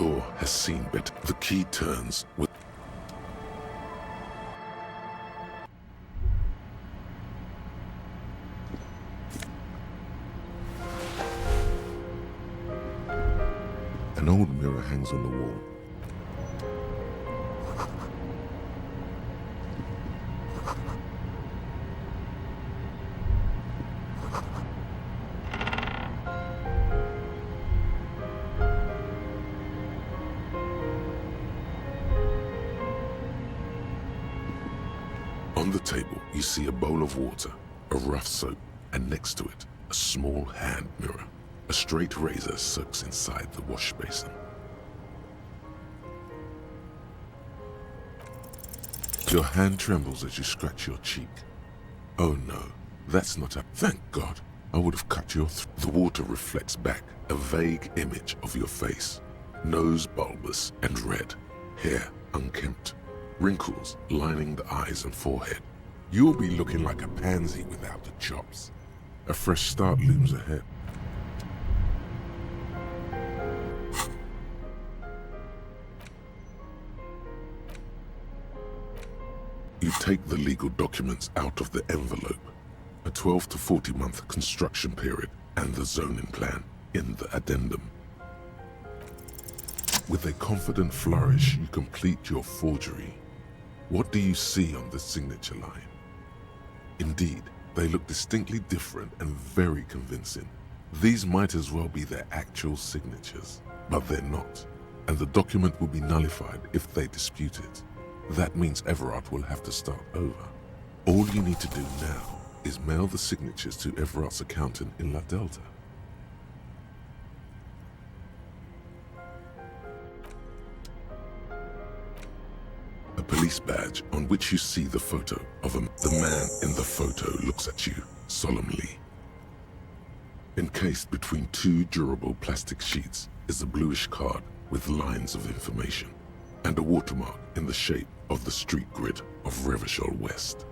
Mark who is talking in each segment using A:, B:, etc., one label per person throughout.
A: door has seen better. The key turns with an old mirror hangs on the wall. On the table, you see a bowl of water, a rough soap, and next to it, a small hand mirror. A straight razor soaks inside the wash basin. Your hand trembles as you scratch your cheek. Oh no, that's not a... Thank God, I would have cut your throat. The water reflects back a vague image of your face. Nose bulbous and red, hair unkempt, wrinkles lining the eyes and forehead. You'll be looking like a pansy without the chops. A fresh start looms ahead. You take the legal documents out of the envelope, a 12 to 40 month construction period and the zoning plan in the addendum. With a confident flourish, you complete your forgery. What do you see on the signature line? Indeed, they look distinctly different and very convincing. These might as well be their actual signatures, but they're not, and the document will be nullified if they dispute it. That means Everard will have to start over. All you need to do now is mail the signatures to Everard's accountant in La Delta. A police badge on which you see the photo of him. The man in the photo looks at you solemnly. Encased between two durable plastic sheets is a bluish card with lines of information and a watermark in the shape of the street grid of Revachol West.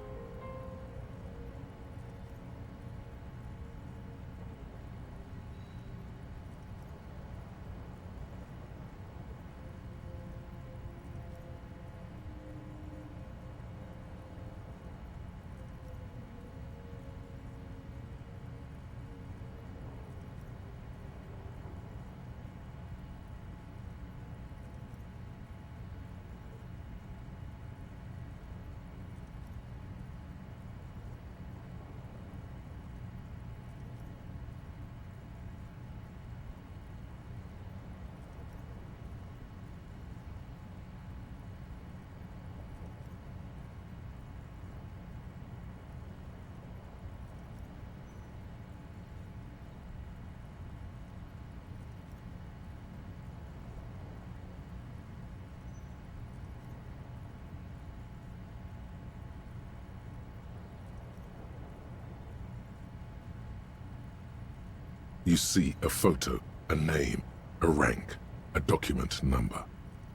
A: You see a photo, a name, a rank, a document number,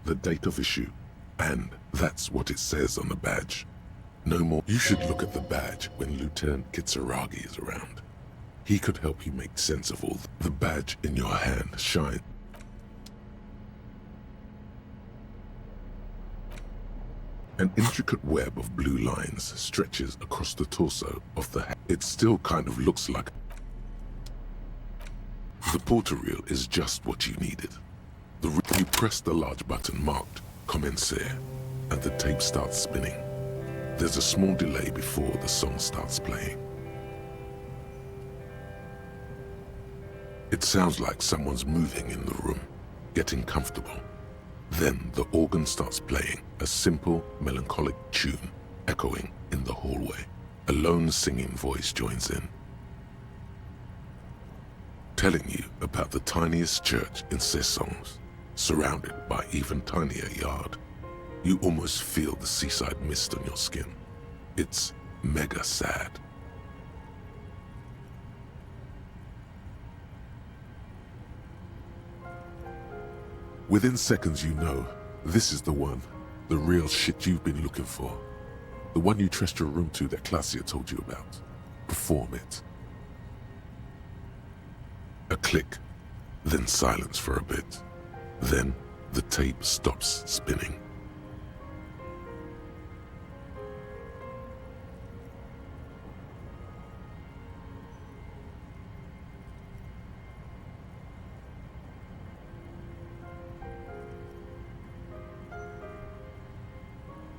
A: the date of issue, and that's what it says on the badge. No more. You should look at the badge when Lieutenant Kitsuragi is around. He could help you make sense of all. The badge in your hand shines. An intricate web of blue lines stretches across the torso of the hat. It still kind of looks like... The porter reel is just what you needed. You press the large button marked Commencer, and the tape starts spinning. There's a small delay before the song starts playing. It sounds like someone's moving in the room, getting comfortable. Then the organ starts playing a simple, melancholic tune, echoing in the hallway. A lone singing voice joins in, telling you about the tiniest church in Cessons, surrounded by even tinier yard. You almost feel the seaside mist on your skin. It's mega sad. Within seconds you know, this is the one, the real shit you've been looking for. The one you trust your room to that Claudia told you about. Perform it. A click, then silence for a bit. Then the tape stops spinning.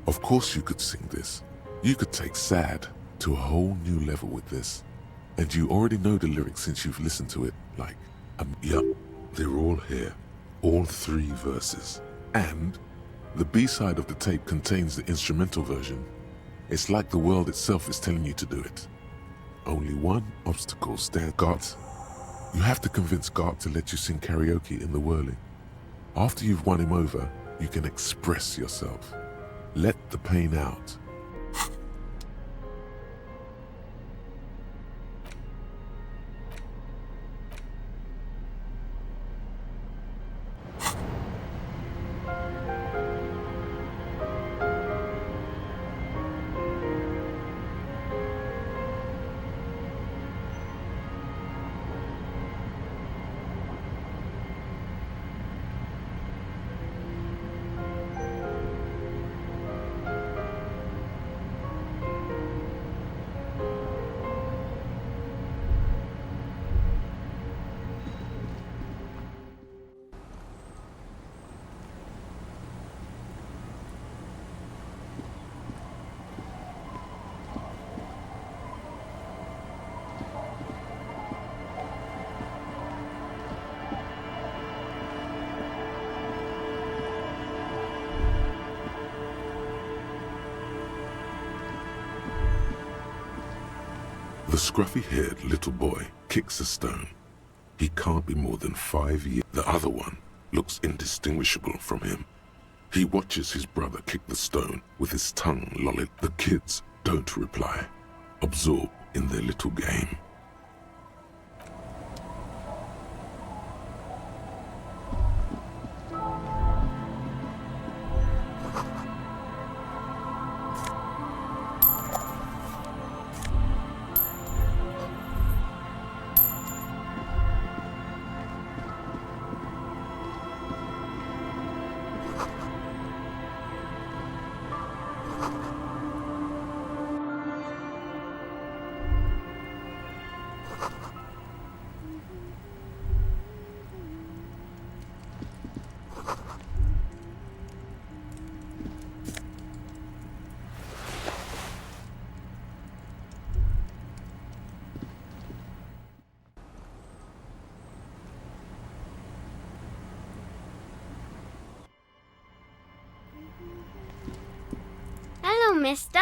A: Of course you could sing this. You could take sad to a whole new level with this. And you already know the lyrics since you've listened to it, like, yup, they're all here. All 3 verses. And the B-side of the tape contains the instrumental version. It's like the world itself is telling you to do it. Only one obstacle stands. Gart. You have to convince Gart to let you sing karaoke in the whirling. After you've won him over, you can express yourself. Let the pain out. The scruffy-haired little boy kicks a stone. He can't be more than 5 years. The other one looks indistinguishable from him. He watches his brother kick the stone with his tongue lolling. The kids don't reply, absorbed in their little game.
B: Hello, mister.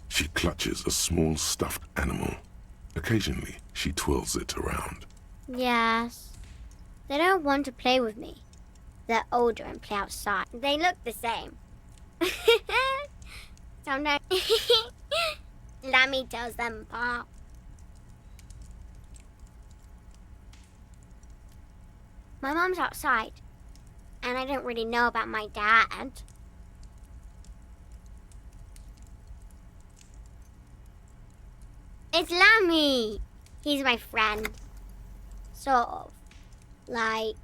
A: She clutches a small stuffed animal. Occasionally, she twirls it around.
B: Yes. They don't want to play with me. They're older and play outside. They look the same. Sometimes Lammy tells them apart. My mom's outside, and I don't really know about my dad. It's Lammy! He's my friend. Sort of. Like...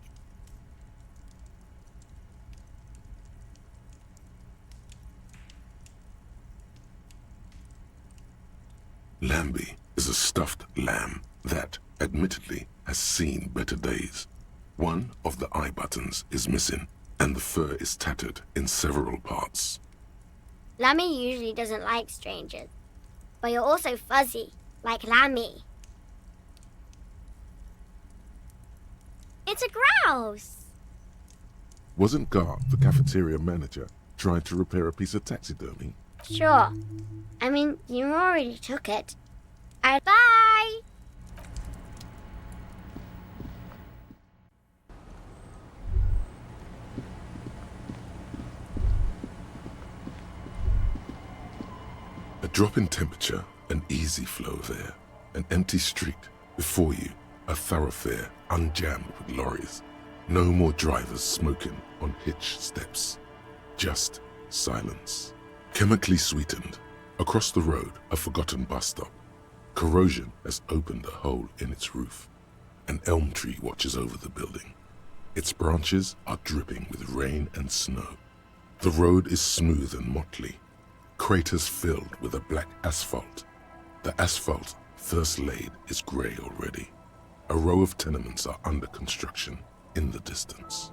A: Lambie is a stuffed lamb that, admittedly, has seen better days. One of the eye buttons is missing, and the fur is tattered in several parts.
B: Lammy usually doesn't like strangers, but you're also fuzzy, like Lammy. It's a grouse!
A: Wasn't Gar, the cafeteria manager, trying to repair a piece of taxidermy?
B: Sure. I mean, you already took it. Bye!
A: A drop in temperature, an easy flow of air, an empty street. Before you, a thoroughfare unjammed with lorries. No more drivers smoking on hitch steps. Just silence. Chemically sweetened. Across the road, a forgotten bus stop. Corrosion has opened a hole in its roof. An elm tree watches over the building. Its branches are dripping with rain and snow. The road is smooth and motley, craters filled with a black asphalt. The asphalt, first laid, is grey already. A row of tenements are under construction in the distance.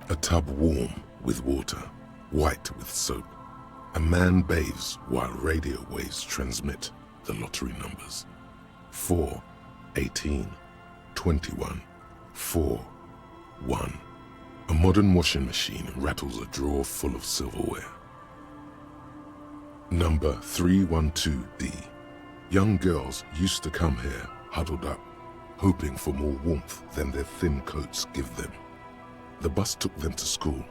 A: A tub warm with water, white with soap. A man bathes while radio waves transmit the lottery numbers. 4, 18, 21, 4, 1. A modern washing machine rattles a drawer full of silverware. Number 312D. Young girls used to come here huddled up, hoping for more warmth than their thin coats give them. The bus took them to school.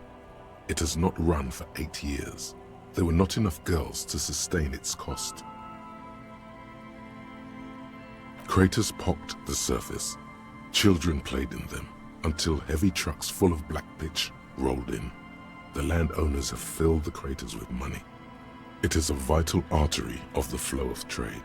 A: It has not run for 8 years. There were not enough girls to sustain its cost. Craters pocked the surface. Children played in them until heavy trucks full of black pitch rolled in. The landowners have filled the craters with money. It is a vital artery of the flow of trade.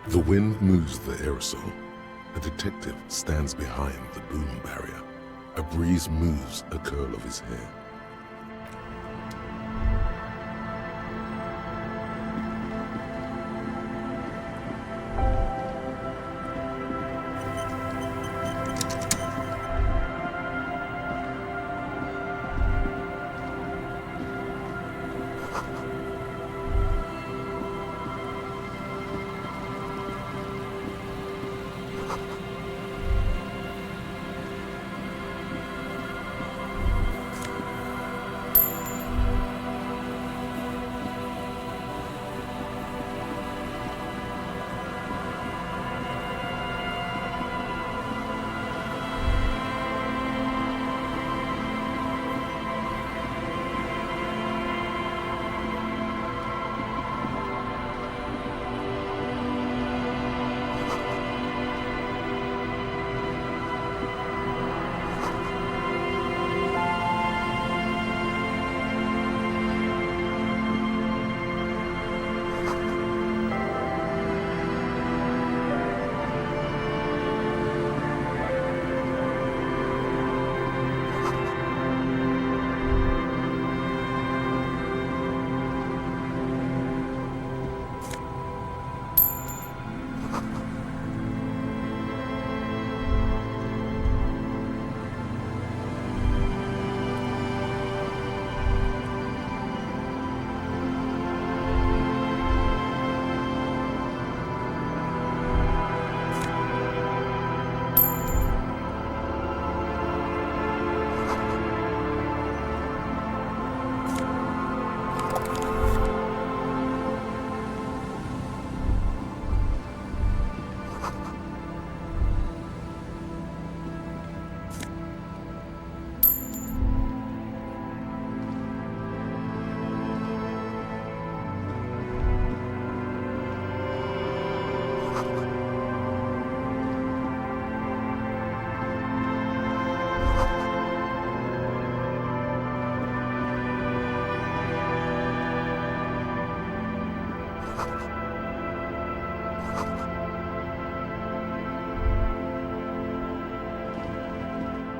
A: The wind moves the aerosol. A detective stands behind the boom barrier. A breeze moves a curl of his hair.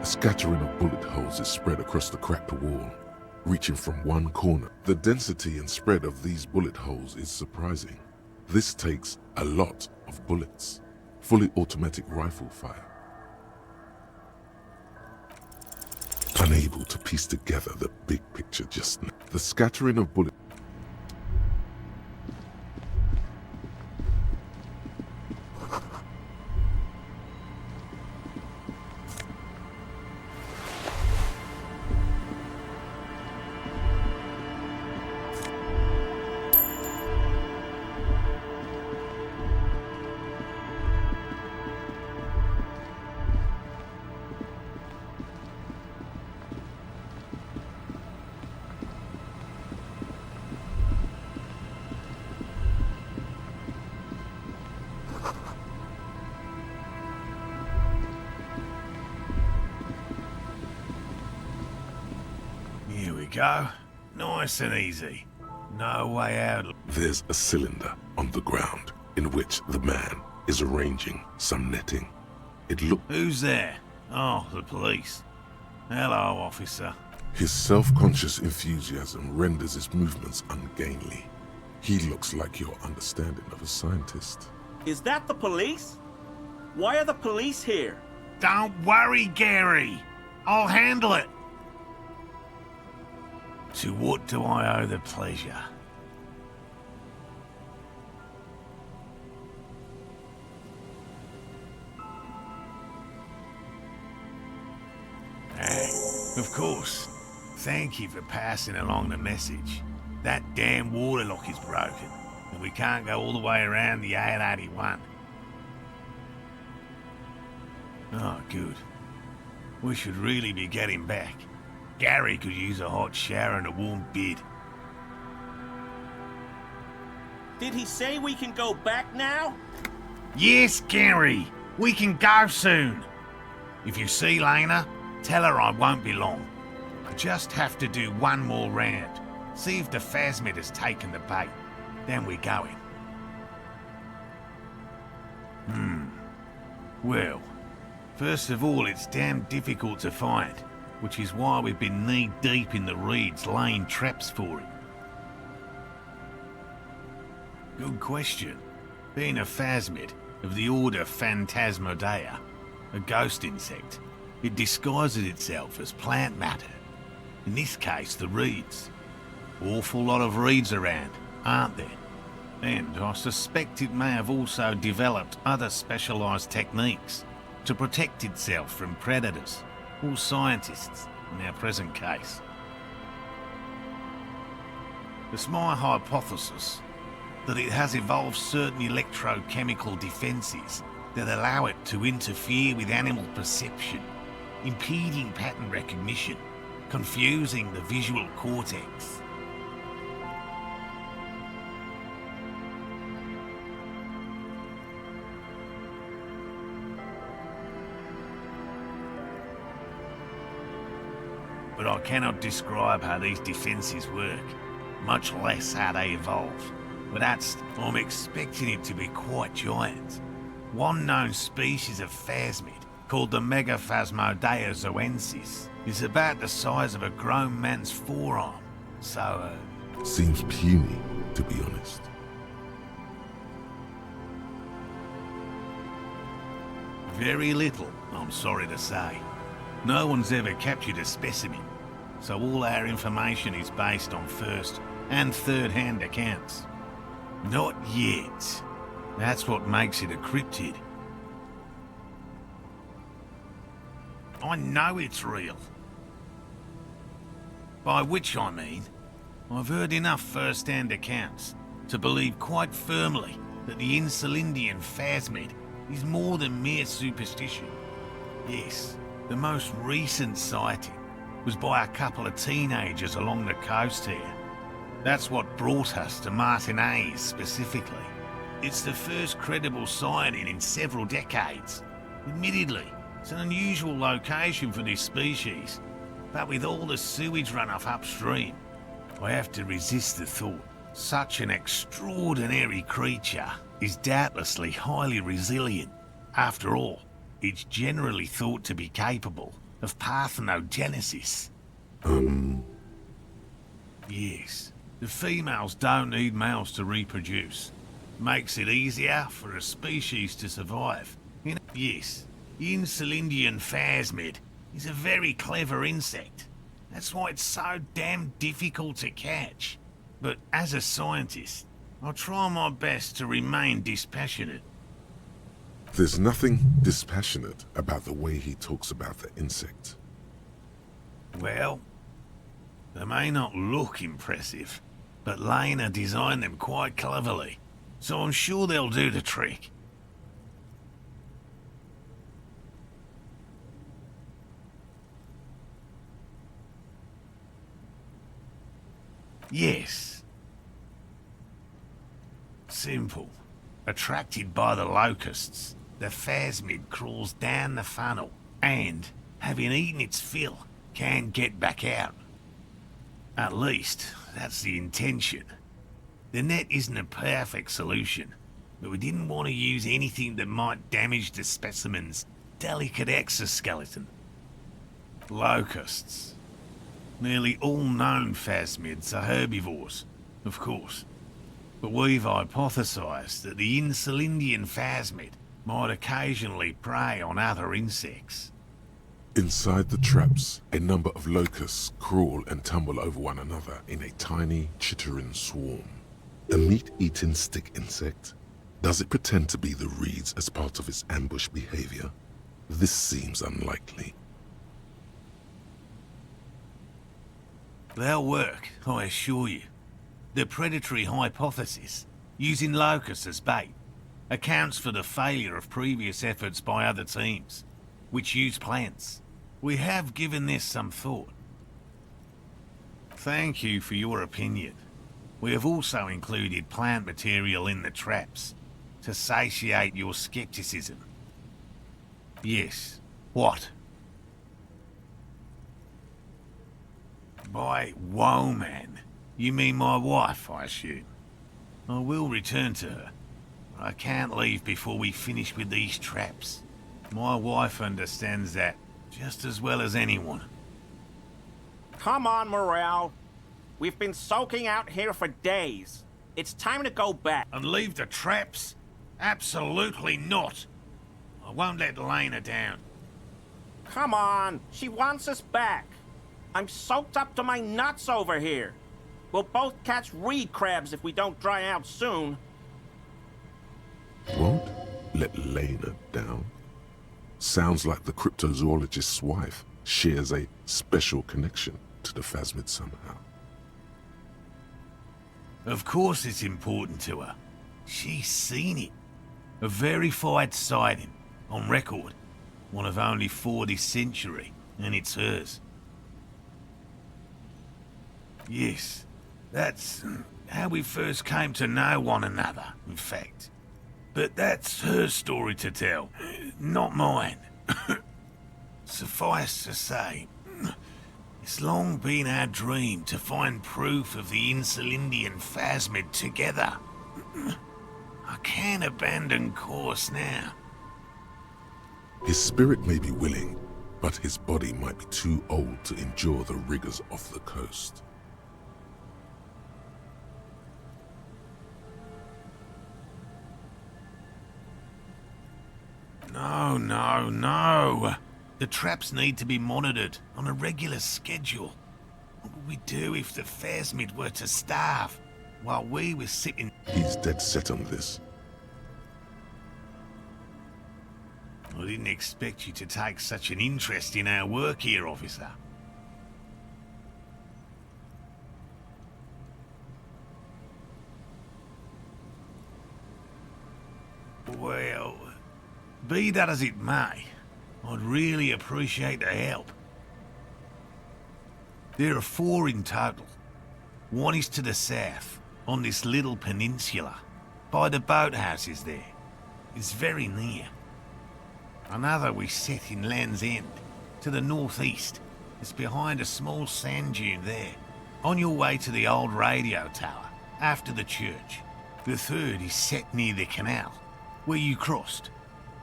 A: A scattering of bullet holes is spread across the cracked wall, reaching from one corner. The density and spread of these bullet holes is surprising. This takes a lot of bullets. Fully automatic rifle fire. Unable to piece together the big picture just now. The scattering of bullets.
C: go. Nice and easy. No way out.
A: There's a cylinder on the ground in which the man is arranging some netting. It looks...
C: Who's there? Oh, the police. Hello, officer.
A: His self-conscious enthusiasm renders his movements ungainly. He looks like your understanding of a scientist.
D: Is that the police? Why are the police here?
C: Don't worry, Gary. I'll handle it. To what do I owe the pleasure? Of course. Thank you for passing along the message. That damn water lock is broken, and we can't go all the way around the A81. Oh, good. We should really be getting back. Gary could use a hot shower and a warm bed.
D: Did he say we can go back now?
C: Yes, Gary! We can go soon! If you see Lena, tell her I won't be long. I just have to do one more round. See if the phasmid has taken the bait. Then we're going. Well, first of all, it's damn difficult to find, which is why we've been knee-deep in the reeds laying traps for it. Good question. Being a phasmid of the order Phantasmodea, a ghost insect, it disguises itself as plant matter. In this case, the reeds. Awful lot of reeds around, aren't there? And I suspect it may have also developed other specialised techniques to protect itself from predators, or scientists, in our present case. It's my hypothesis that it has evolved certain electrochemical defences that allow it to interfere with animal perception, impeding pattern recognition, confusing the visual cortex. But I cannot describe how these defences work, much less how they evolve. But I'm expecting it to be quite giant. One known species of phasmid, called the Megaphasmodea zoensis, is about the size of a grown man's forearm. So,
A: Seems puny, to be honest.
C: very little, I'm sorry to say. No one's ever captured a specimen, so all our information is based on first and third-hand accounts. Not yet. That's what makes it a cryptid. I know it's real. By which I mean, I've heard enough first-hand accounts to believe quite firmly that the Insulindian phasmid is more than mere superstition. Yes, the most recent sighting was by a couple of teenagers along the coast here. That's what brought us to Martinez specifically. It's the first credible sighting in several decades. Admittedly, it's an unusual location for this species, but with all the sewage runoff upstream, I have to resist the thought such an extraordinary creature is doubtlessly highly resilient. After all, it's generally thought to be capable of parthenogenesis. Yes, the females don't need males to reproduce. Makes it easier for a species to survive. Yes, the Insulindian phasmid is a very clever insect. That's why it's so damn difficult to catch. But as a scientist, I'll try my best to remain dispassionate.
A: There's nothing dispassionate about the way he talks about the insect.
C: Well, they may not look impressive, but Lena designed them quite cleverly, so I'm sure they'll do the trick. Yes. Simple. Attracted by the locusts, the phasmid crawls down the funnel and, having eaten its fill, can't get back out. At least, that's the intention. The net isn't a perfect solution, but we didn't want to use anything that might damage the specimen's delicate exoskeleton. Locusts. Nearly all known phasmids are herbivores, of course. But we've hypothesized that the Insulindian phasmid might occasionally prey on other insects.
A: Inside the traps, a number of locusts crawl and tumble over one another in a tiny, chittering swarm. A meat-eating stick insect? Does it pretend to be the reeds as part of its ambush behavior? This seems unlikely.
C: They'll work, I assure you. The predatory hypothesis, using locusts as bait, accounts for the failure of previous efforts by other teams, which use plants. We have given this some thought. Thank you for your opinion. We have also included plant material in the traps to satiate your skepticism. Yes. What? By woman, you mean my wife, I assume? I will return to her, but I can't leave before we finish with these traps. My wife understands that just as well as anyone.
D: Come on, Morale. We've been soaking out here for days. It's time to go back.
C: And leave the traps? Absolutely not. I won't let Lena down.
D: Come on, she wants us back. I'm soaked up to my nuts over here. We'll both catch reed crabs if we don't dry out soon.
A: Won't let Lena down? Sounds like the cryptozoologist's wife shares a special connection to the phasmid somehow.
C: Of course it's important to her. She's seen it. A verified sighting, on record. One of only 4 this century, and it's hers. Yes, that's how we first came to know one another, in fact. But that's her story to tell, not mine. Suffice to say, it's long been our dream to find proof of the Insulindian phasmid together. I can't abandon course now.
A: His spirit may be willing, but his body might be too old to endure the rigors of the coast.
C: No. The traps need to be monitored on a regular schedule. What would we do if the phasmid were to starve while we were sitting...
A: He's dead set on this.
C: I didn't expect you to take such an interest in our work here, officer. Well, be that as it may, I'd really appreciate the help. There are 4 in total. One is to the south, on this little peninsula, by the boathouses there. It's very near. Another we set in Land's End, to the northeast. It's behind a small sand dune there, on your way to the old radio tower, after the church. The third is set near the canal, where you crossed,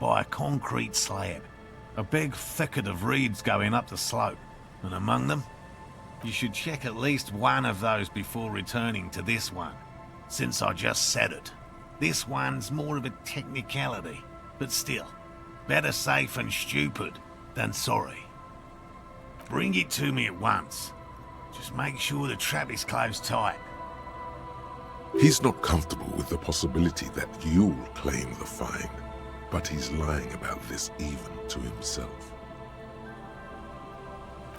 C: by a concrete slab. A big thicket of reeds going up the slope, and among them, you should check at least one of those before returning to this one, since I just said it. This one's more of a technicality, but still, better safe and stupid than sorry. Bring it to me at once. Just make sure the trap is closed tight.
A: He's not comfortable with the possibility that you'll claim the find, but he's lying about this even to himself.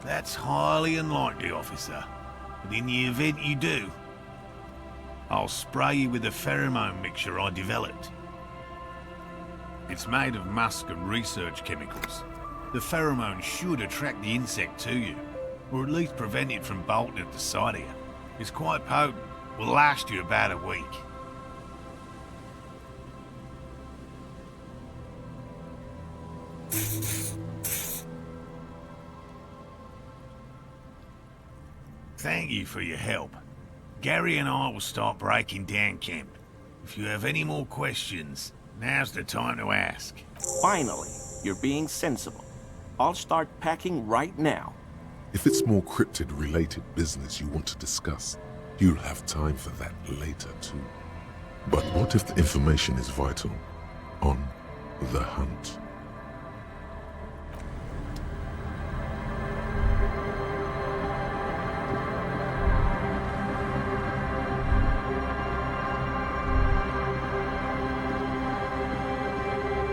C: That's highly unlikely, officer. But in the event you do, I'll spray you with a pheromone mixture I developed. It's made of musk and research chemicals. The pheromone should attract the insect to you, or at least prevent it from bolting at the sight of you. It's quite potent. Will last you about a week. Thank you for your help. Gary and I will start breaking down camp. If you have any more questions, now's the time to ask.
D: Finally, you're being sensible. I'll start packing right now.
A: If it's more cryptid-related business you want to discuss, you'll have time for that later too. But what if the information is vital? On the hunt.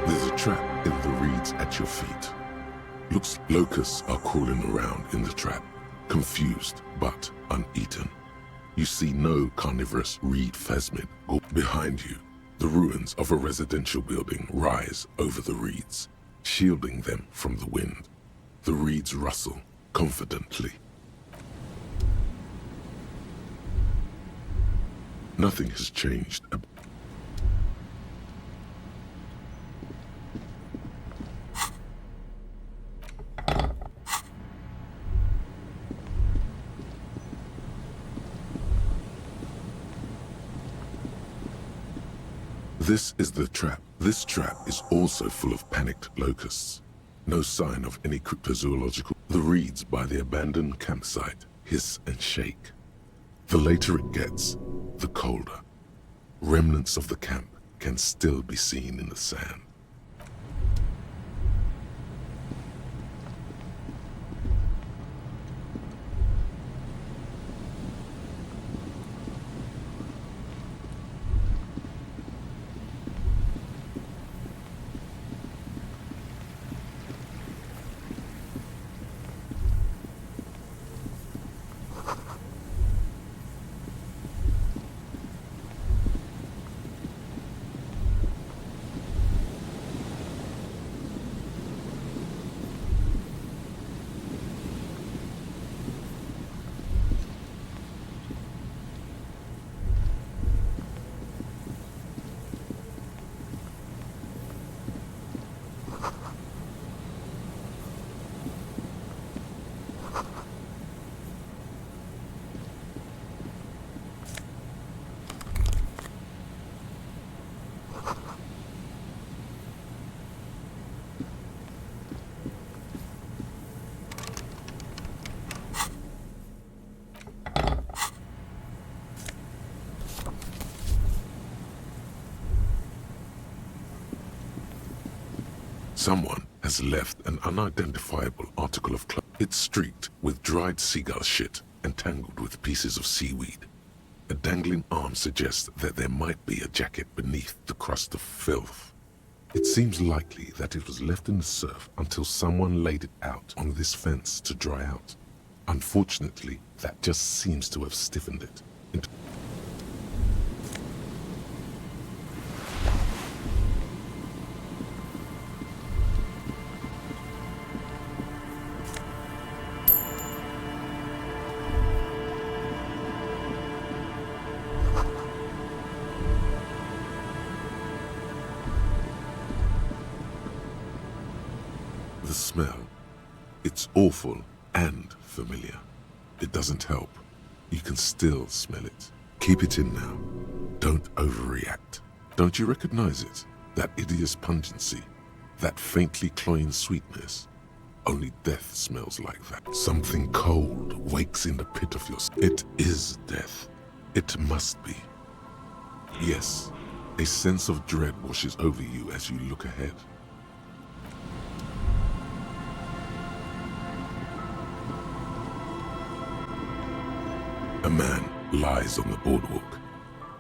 A: There's a trap in the reeds at your feet. Looks locusts are crawling around in the trap, confused but uneaten. You see no carnivorous reed phasmid behind you. The ruins of a residential building rise over the reeds, shielding them from the wind. The reeds rustle confidently. Nothing has changed. This is the trap. This trap is also full of panicked locusts. No sign of any cryptozoological. The reeds by the abandoned campsite hiss and shake. The later it gets, the colder. Remnants of the camp can still be seen in the sand. Someone has left an unidentifiable article of clothing. It's streaked with dried seagull shit and tangled with pieces of seaweed. A dangling arm suggests that there might be a jacket beneath the crust of filth. It seems likely that it was left in the surf until someone laid it out on this fence to dry out. Unfortunately, that just seems to have stiffened it into the smell. It's awful and familiar. It doesn't help. You can still smell it. Keep it in now. Don't overreact. Don't you recognize it? That hideous pungency, that faintly cloying sweetness. Only death smells like that. Something cold wakes in the pit of your stomach. It is death. It must be. Yes, a sense of dread washes over you as you look ahead. A man lies on the boardwalk,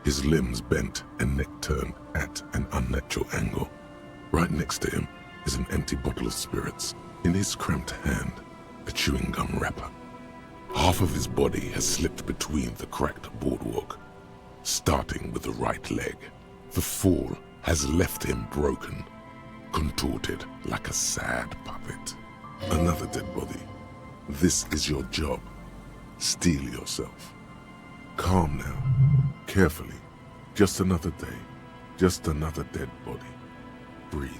A: his limbs bent and neck turned at an unnatural angle. Right next to him is an empty bottle of spirits. In his cramped hand, a chewing gum wrapper. Half of his body has slipped between the cracked boardwalk, starting with the right leg. The fall has left him broken, contorted like a sad puppet. Another dead body. This is your job. Steel yourself. Calm now. Carefully. Just another day. Just another dead body. Breathe.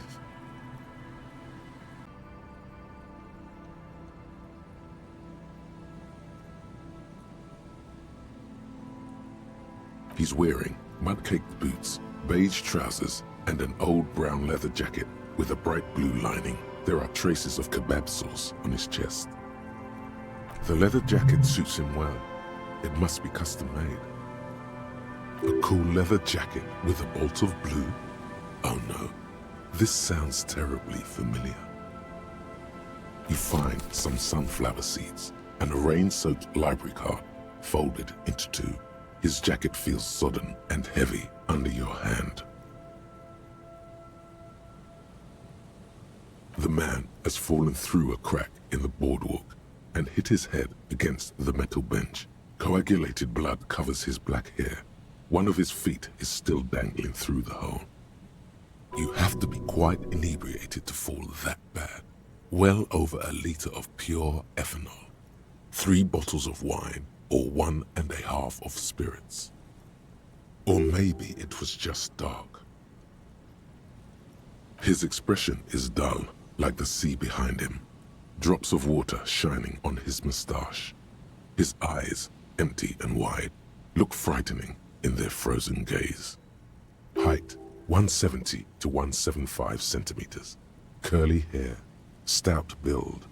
A: He's wearing mud-caked boots, beige trousers, and an old brown leather jacket with a bright blue lining. There are traces of kebab sauce on his chest. The leather jacket suits him well. It must be custom made. A cool leather jacket with a bolt of blue? Oh no, this sounds terribly familiar. You find some sunflower seeds and a rain-soaked library card folded into two. His jacket feels sodden and heavy under your hand. The man has fallen through a crack in the boardwalk and hit his head against the metal bench. Coagulated blood covers his black hair. One of his feet is still dangling through the hole. You have to be quite inebriated to fall that bad. Well over a liter of pure ethanol, 3 bottles of wine, or 1.5 of spirits. Or maybe it was just dark. His expression is dull, like the sea behind him, drops of water shining on his mustache. His eyes, empty and wide, look frightening in their frozen gaze. Height, 170 to 175 centimeters. Curly hair, stout build,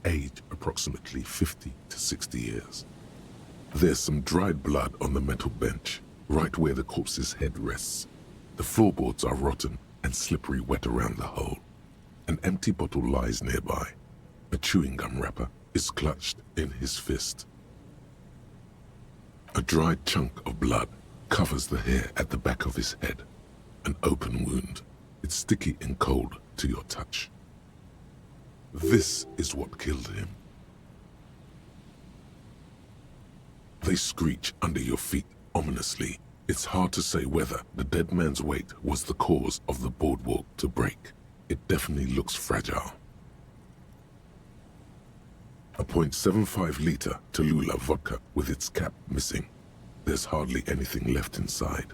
A: age approximately 50 to 60 years. There's some dried blood on the metal bench, right where the corpse's head rests. The floorboards are rotten and slippery wet around the hole. An empty bottle lies nearby. A chewing gum wrapper is clutched in his fist. A dried chunk of blood covers the hair at the back of his head. An open wound. It's sticky and cold to your touch. This is what killed him. They screech under your feet ominously. It's hard to say whether the dead man's weight was the cause of the boardwalk to break. It definitely looks fragile. A .75 liter Tallulah vodka with its cap missing. There's hardly anything left inside.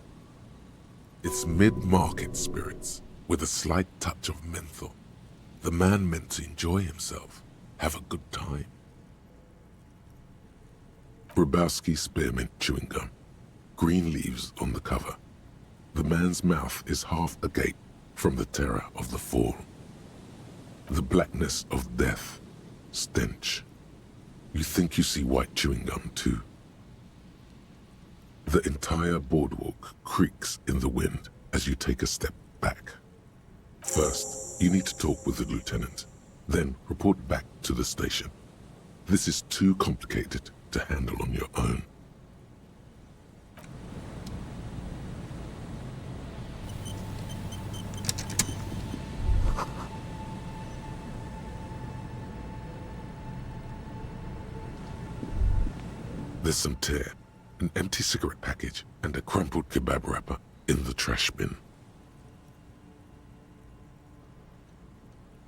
A: It's mid-market spirits with a slight touch of menthol. The man meant to enjoy himself, have a good time. Grabowski spearmint chewing gum. Green leaves on the cover. The man's mouth is half agape from the terror of the fall. The blackness of death. Stench. You think you see white chewing gum too. The entire boardwalk creaks in the wind as you take a step back. First, you need to talk with the lieutenant, then report back to the station. This is too complicated to handle on your own. There's some tear, an empty cigarette package, and a crumpled kebab wrapper in the trash bin.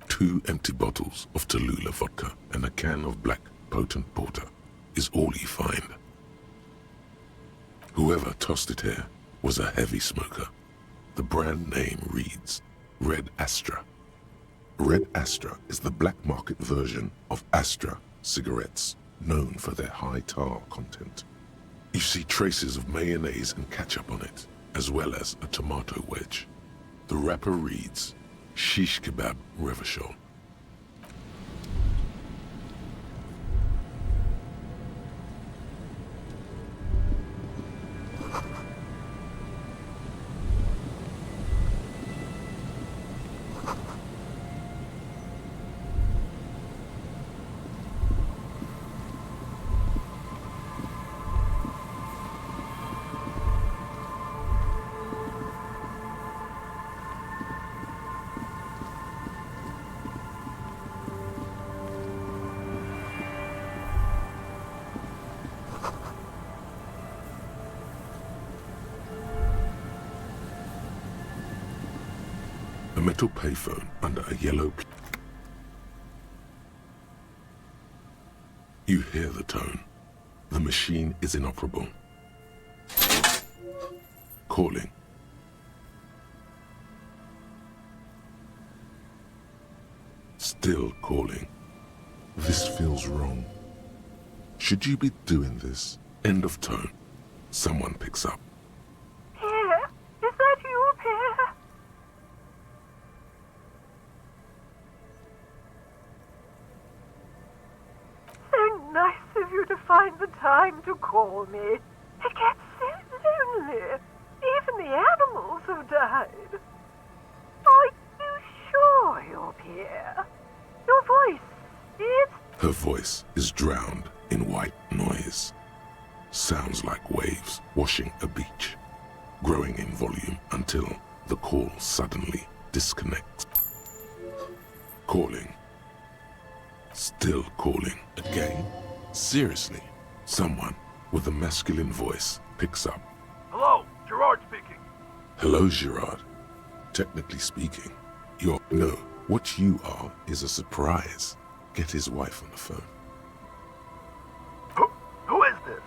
A: 2 empty bottles of Tallulah vodka and a can of black potent porter is all you find. Whoever tossed it here was a heavy smoker. The brand name reads Red Astra. Red Astra is the black market version of Astra cigarettes, known for their high tar content. You see traces of mayonnaise and ketchup on it, as well as a tomato wedge. The wrapper reads Shish Kebab Revachol. A metal payphone under a yellow... You hear the tone. The machine is inoperable. Calling. Still calling. This feels wrong. Should you be doing this? End of tone. Someone picks up.
E: you to find the time to call me. It gets so lonely. Even the animals have died. Are you sure you're here? Your voice, it's...
A: Her voice is drowned in white noise. Sounds like waves washing a beach, growing in volume until the call suddenly disconnects. Calling. Still calling. Again? Seriously? Someone with a masculine voice picks up.
F: Hello, Gerard speaking.
A: Hello, Gerard. Technically speaking, you're... No, what you are is a surprise. Get his wife on the phone.
F: Who is this?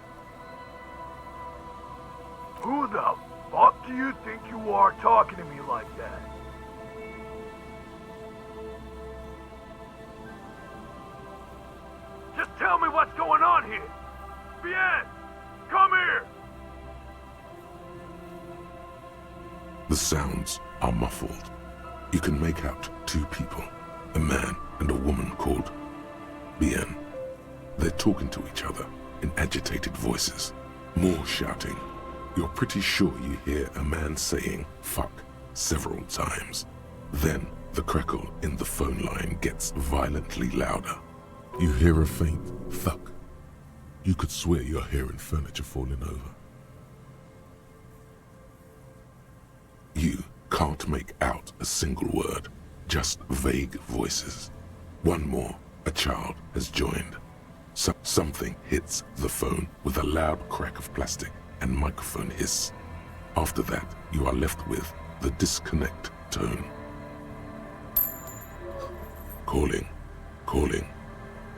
F: Who the fuck do you think you are talking to me like that? Just tell me what's going on here. Bien, come here.
A: The sounds are muffled. You can make out two people, a man and a woman called Bien. They're talking to each other in agitated voices. More shouting. You're pretty sure you hear a man saying fuck several times. Then the crackle in the phone line gets violently louder. You hear a faint thud. You could swear you're hearing furniture falling over. You can't make out a single word, just vague voices. One more, a child has joined. Something hits the phone with a loud crack of plastic and microphone hiss. After that, you are left with the disconnect tone. Calling, calling,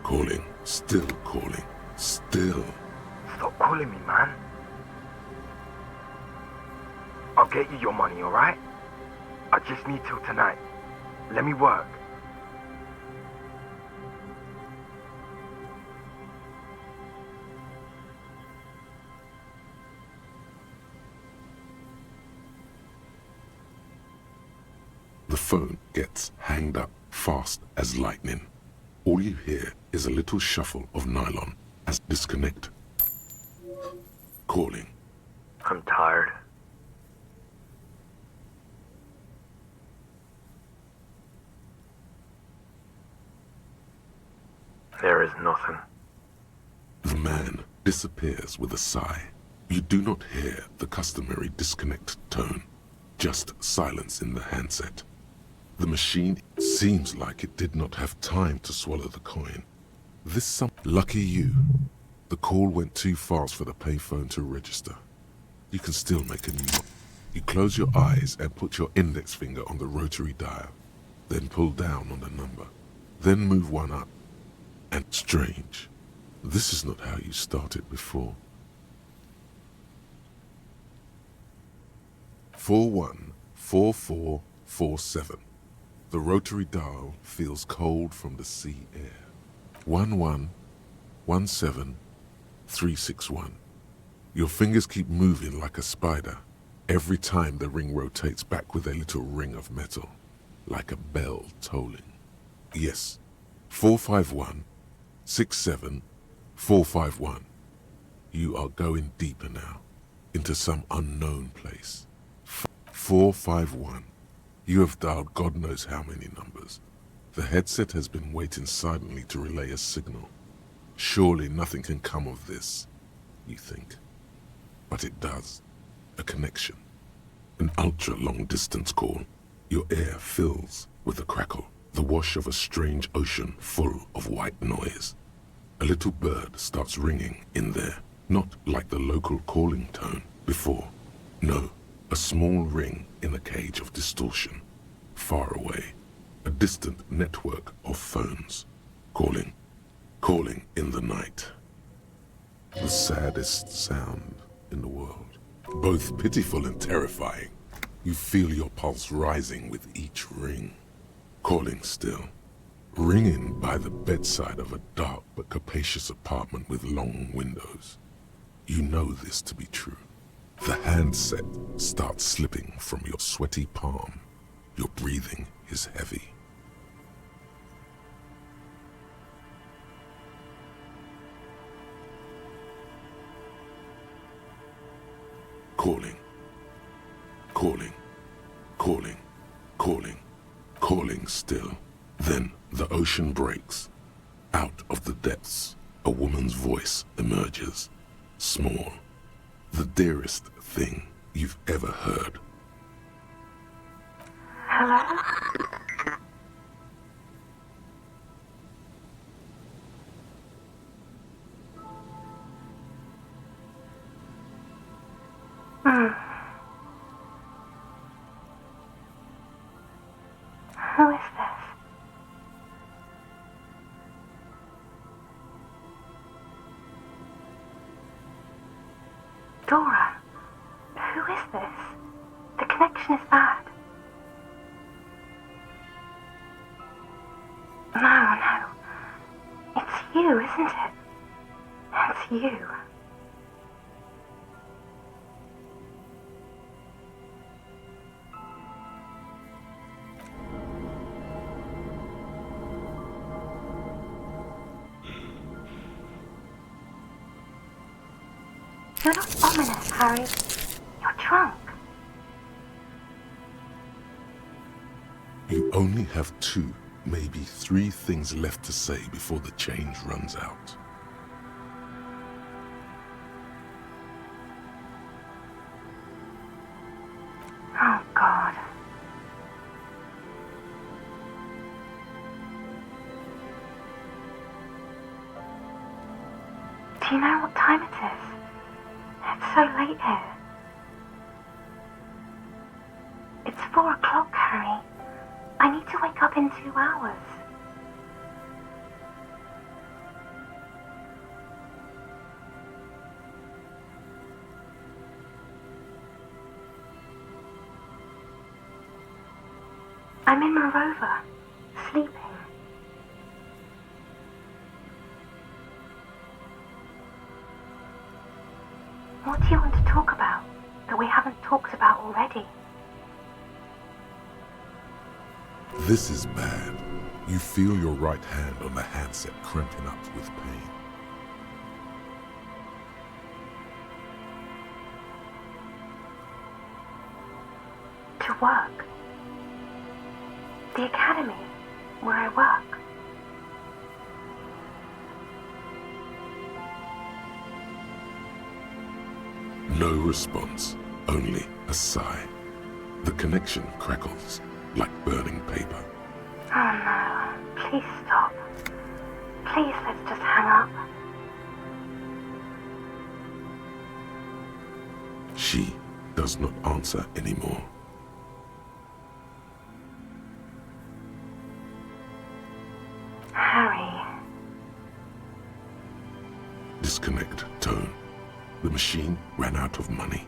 A: calling, still calling, still.
F: Stop calling me, man. I'll get you your money, alright? I just need till tonight. Let me work.
A: The phone gets hanged up fast as lightning. All you hear is a little shuffle of nylon as disconnect. Calling.
F: I'm tired. There is nothing.
A: The man disappears with a sigh. You do not hear the customary disconnect tone, just silence in the handset. The machine seems like it did not have time to swallow the coin. Lucky you. The call went too fast for the payphone to register. You can still make a new one. You close your eyes and put your index finger on the rotary dial, then pull down on the number, then move one up. And strange, this is not how you started before. 414447. The rotary dial feels cold from the sea air. 1117361. Your fingers keep moving like a spider. Every time the ring rotates back with a little ring of metal, like a bell tolling. Yes, 451-67451. You are going deeper now, into some unknown place. 451. You have dialed God knows how many numbers. The headset has been waiting silently to relay a signal. Surely nothing can come of this, you think. But it does. A connection. An ultra-long distance call. Your ear fills with a crackle, the wash of a strange ocean full of white noise. A little bird starts ringing in there, not like the local calling tone before. No, a small ring in a cage of distortion. Far away, a distant network of phones. Calling, calling in the night. The saddest sound in the world. Both pitiful and terrifying. You feel your pulse rising with each ring. Calling still. Ringing by the bedside of a dark but capacious apartment with long windows. You know this to be true. The handset starts slipping from your sweaty palm. Your breathing is heavy. calling, calling, calling, calling, calling still. Then the ocean breaks. Out of the depths, a woman's voice emerges, small, the dearest thing you've ever heard.
E: Hello? Who is this? Dora, who is this? The connection is bad. No. It's you, isn't it? It's you. You're not ominous, Harry. You're drunk.
A: You only have 2, maybe 3 things left to say before the change runs out.
E: Oh, God. Do you know what time it is? It's so late here. It's 4 o'clock, Harry. I need to wake up in 2 hours. I'm in Morova, sleeping. What do you want to talk about that we haven't talked about already?
A: This is bad. You feel your right hand on the handset cramping up with pain.
E: To work. The academy, where I work.
A: No response, only a sigh. The connection crackles like burning paper.
E: Oh no, please stop. Please, let's just hang up.
A: She does not answer anymore.
E: Harry.
A: Disconnect tone. The machine ran out of money.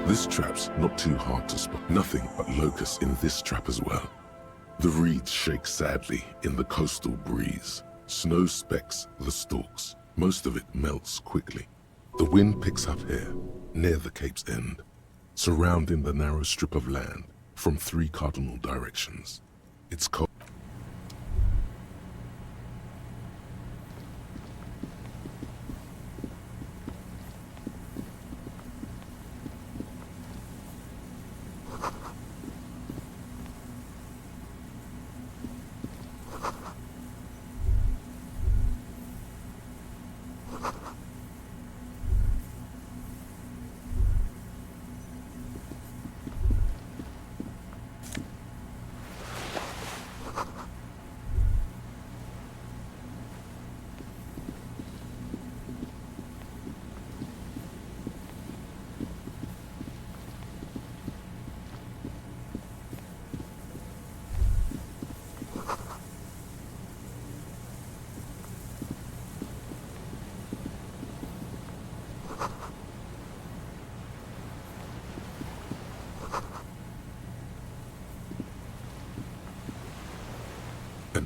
A: This trap's not too hard to spot. Nothing but locusts in this trap as well. The reeds shake sadly in the coastal breeze. Snow specks the stalks. Most of it melts quickly. The wind picks up here, near the cape's end, surrounding the narrow strip of land from 3 cardinal directions. It's cold.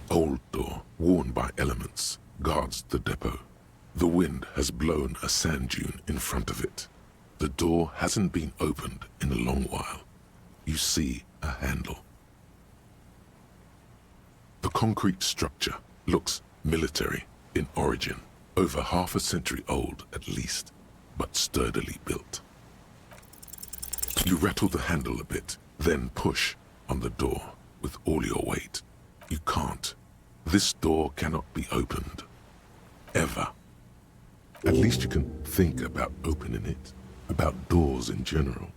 A: old door, worn by elements, guards the depot. The wind has blown a sand dune in front of it. The door hasn't been opened in a long while. You see a handle. The concrete structure looks military in origin, over half a century old at least, but sturdily built. You rattle the handle a bit, then push on the door with all your weight. You can't. This door cannot be opened. Ever. At least you can think about opening it, about doors in general.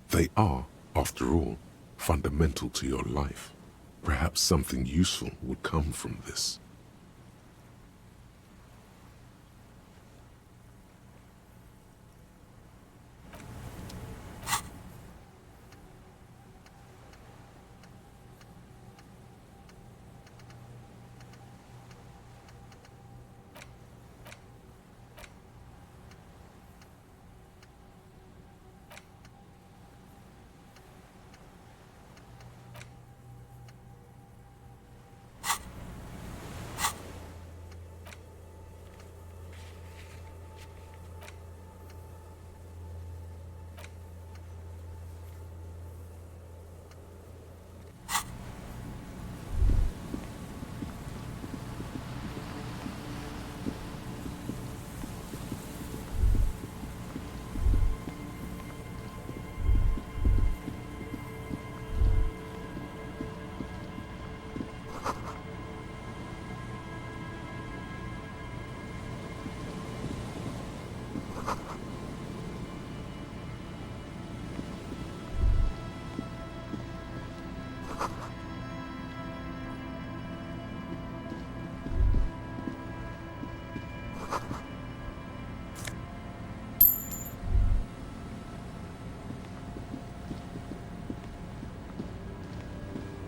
A: They are, after all, fundamental to your life. Perhaps something useful would come from this.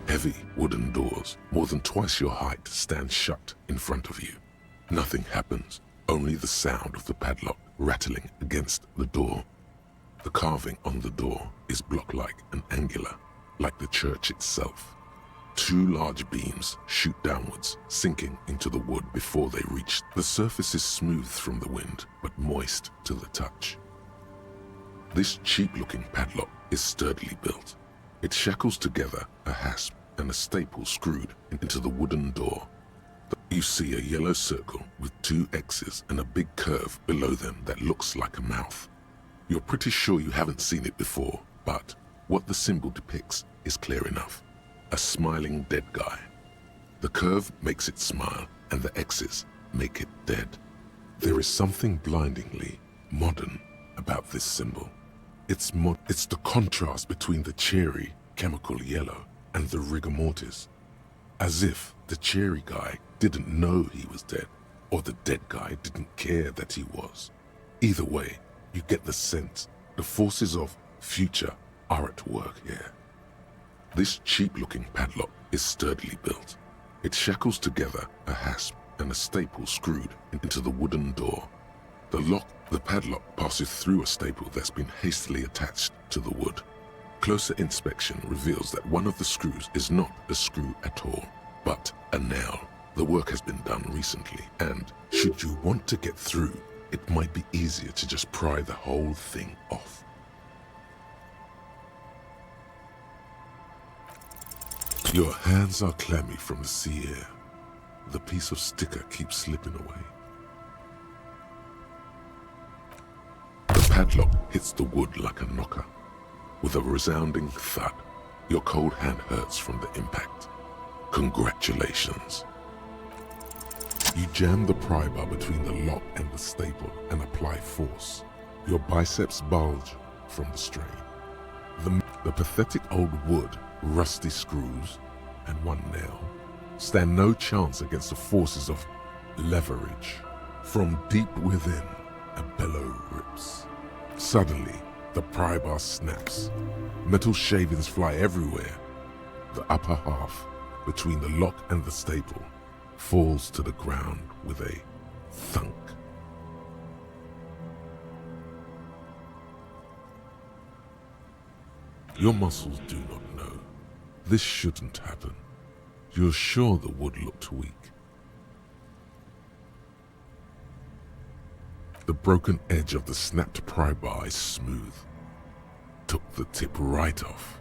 A: Heavy wooden doors, more than twice your height, stand shut in front of you. Nothing happens, only the sound of the padlock rattling against the door. The carving on the door is block-like and angular, like the church itself. Two large beams shoot downwards, sinking into the wood before they reach. The surface is smooth from the wind, but moist to the touch. This cheap-looking padlock is sturdily built. It shackles together a hasp and a staple screwed into the wooden door. You see a yellow circle with two X's and a big curve below them that looks like a mouth. You're pretty sure you haven't seen it before, but what the symbol depicts is clear enough. A smiling dead guy. The curve makes it smile, and the X's make it dead. There is something blindingly modern about this symbol. It's the contrast between the cheery, chemical yellow and the rigor mortis. As if the cheery guy didn't know he was dead, or the dead guy didn't care that he was. Either way, you get the sense the forces of future are at work here. This cheap-looking padlock is sturdily built. It shackles together a hasp and a staple screwed into the wooden door. The padlock passes through a staple that's been hastily attached to the wood. Closer inspection reveals that one of the screws is not a screw at all, but a nail. The work has been done recently, and should you want to get through, it might be easier to just pry the whole thing off. Your hands are clammy from the sea air. The piece of sticker keeps slipping away. The padlock hits the wood like a knocker. With a resounding thud, your cold hand hurts from the impact. Congratulations. You jam the pry bar between the lock and the staple and apply force. Your biceps bulge from the strain. The pathetic old wood, rusty screws, and one nail stand no chance against the forces of leverage. From deep within, a bellow rips. Suddenly, the pry bar snaps. Metal shavings fly everywhere. The upper half, between the lock and the staple, falls to the ground with a thunk. Your muscles do not know. This shouldn't happen. You're sure the wood looked weak? The broken edge of the snapped pry bar is smooth. Took the tip right off.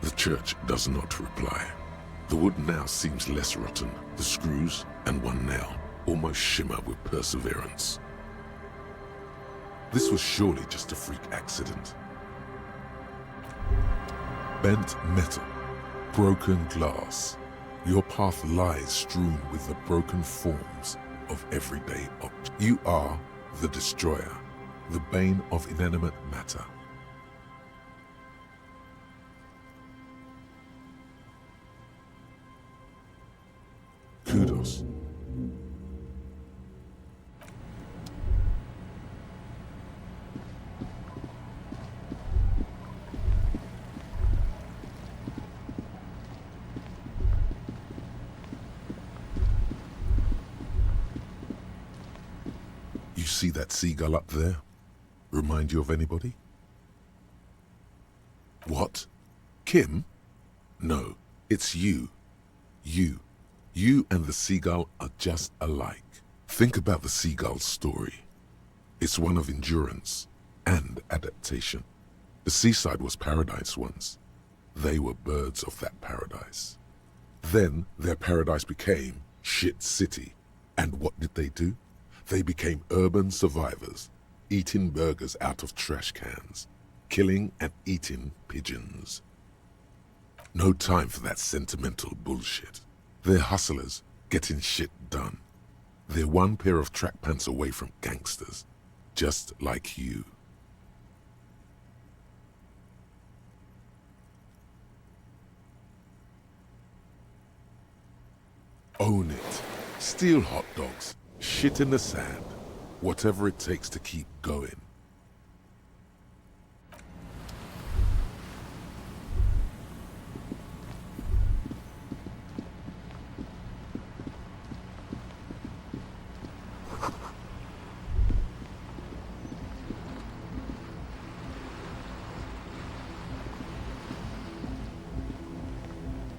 A: The church does not reply. The wood now seems less rotten. The screws and one nail almost shimmer with perseverance. This was surely just a freak accident. Bent metal, broken glass. Your path lies strewn with the broken forms of everyday objects. You are the destroyer, the bane of inanimate matter. Kudos. You see that seagull up there? Remind you of anybody? What? Kim? No, it's you. You and the seagull are just alike. Think about the seagull's story. It's one of endurance and adaptation. The seaside was paradise once. They were birds of that paradise. Then their paradise became shit city. And what did they do? They became urban survivors, eating burgers out of trash cans, killing and eating pigeons. No time for that sentimental bullshit. They're hustlers, getting shit done. They're one pair of track pants away from gangsters, just like you. Own it. Steal hot dogs, shit in the sand, whatever it takes to keep going.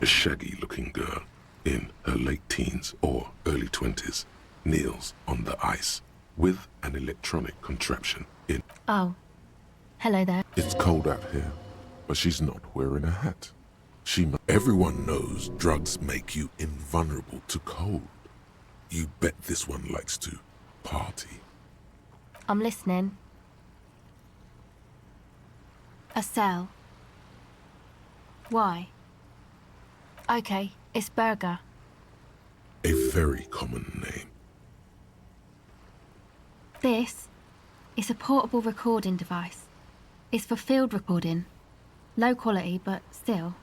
A: A shaggy-looking girl in her late teens or early 20s kneels on the ice with an electronic contraption in.
G: Oh, hello there.
A: It's cold out here, but she's not wearing a hat. Everyone knows drugs make you invulnerable to cold. You bet this one likes to party.
G: I'm listening. A cell. Why? Okay, it's Burger.
A: A very common name.
G: This is a portable recording device. It's for field recording. Low quality, but still.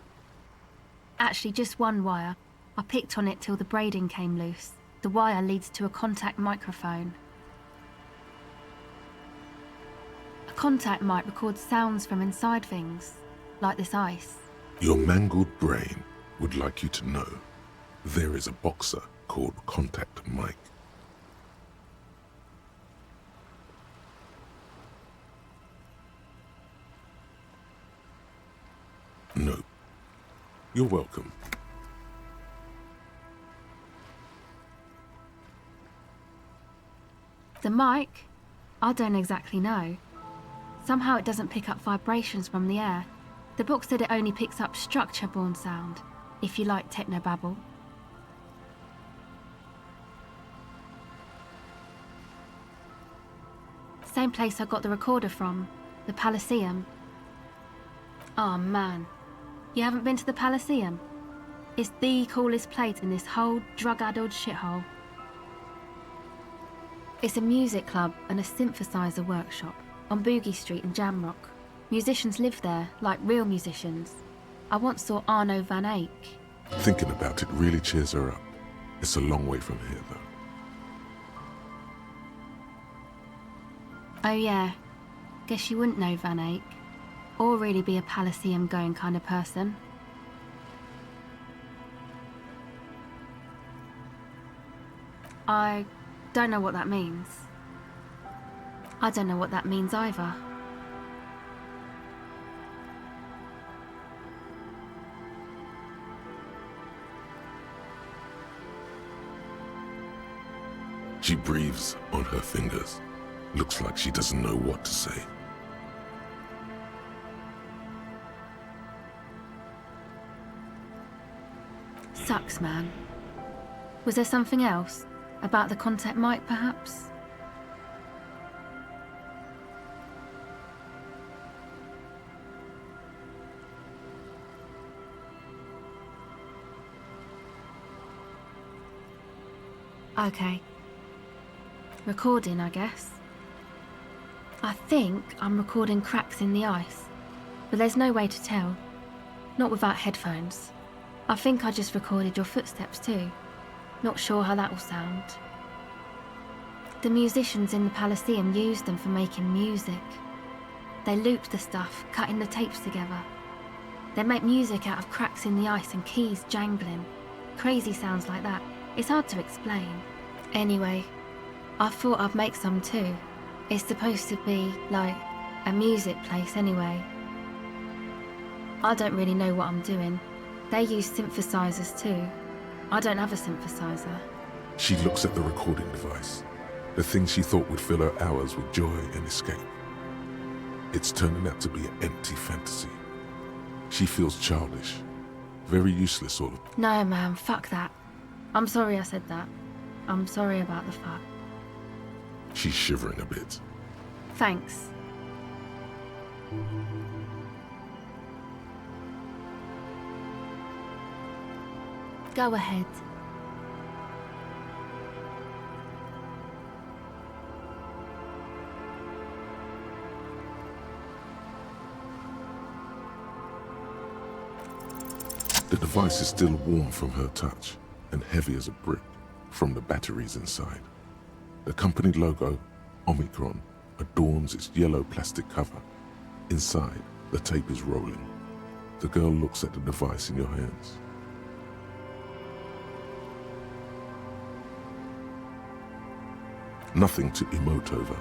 G: Actually, just one wire. I picked on it till the braiding came loose. The wire leads to a contact microphone. A contact mic records sounds from inside things, like this ice.
A: Your mangled brain would like you to know there is a boxer called Contact Mike. No. You're welcome.
G: The mic? I don't exactly know. Somehow it doesn't pick up vibrations from the air. The book said it only picks up structure-borne sound, if you like technobabble. Same place I got the recorder from, the Elysium. Oh man, you haven't been to the Elysium? It's the coolest place in this whole drug-addled shithole. It's a music club and a synthesizer workshop on Boogie Street in Jamrock. Musicians live there, like real musicians. I once saw Arno van Eyck.
A: Thinking about it really cheers her up. It's a long way from here, though.
G: Oh yeah, guess you wouldn't know Van Eyck, or really be a Elysium going kind of person. I don't know what that means. I don't know what that means either.
A: She breathes on her fingers. Looks like she doesn't know what to say.
G: Sucks, man. Was there something else? About the contact mic, perhaps? Okay. Recording, I guess. I think I'm recording cracks in the ice, but there's no way to tell. Not without headphones. I think I just recorded your footsteps too. Not sure how that will sound. The musicians in the Elysium used them for making music. They looped the stuff, cutting the tapes together. They make music out of cracks in the ice and keys jangling. Crazy sounds like that. It's hard to explain. Anyway, I thought I'd make some too. It's supposed to be, like, a music place anyway. I don't really know what I'm doing. They use synthesizers too. I don't have a synthesizer.
A: She looks at the recording device, the thing she thought would fill her hours with joy and escape. It's turning out to be an empty fantasy. She feels childish, very useless sort of.
G: No, man, fuck that. I'm sorry I said that. I'm sorry about the fuck.
A: She's shivering a bit.
G: Thanks. Go ahead.
A: The device is still warm from her touch and heavy as a brick from the batteries inside. The company logo, Omicron, adorns its yellow plastic cover. Inside, the tape is rolling. The girl looks at the device in your hands. Nothing to emote over.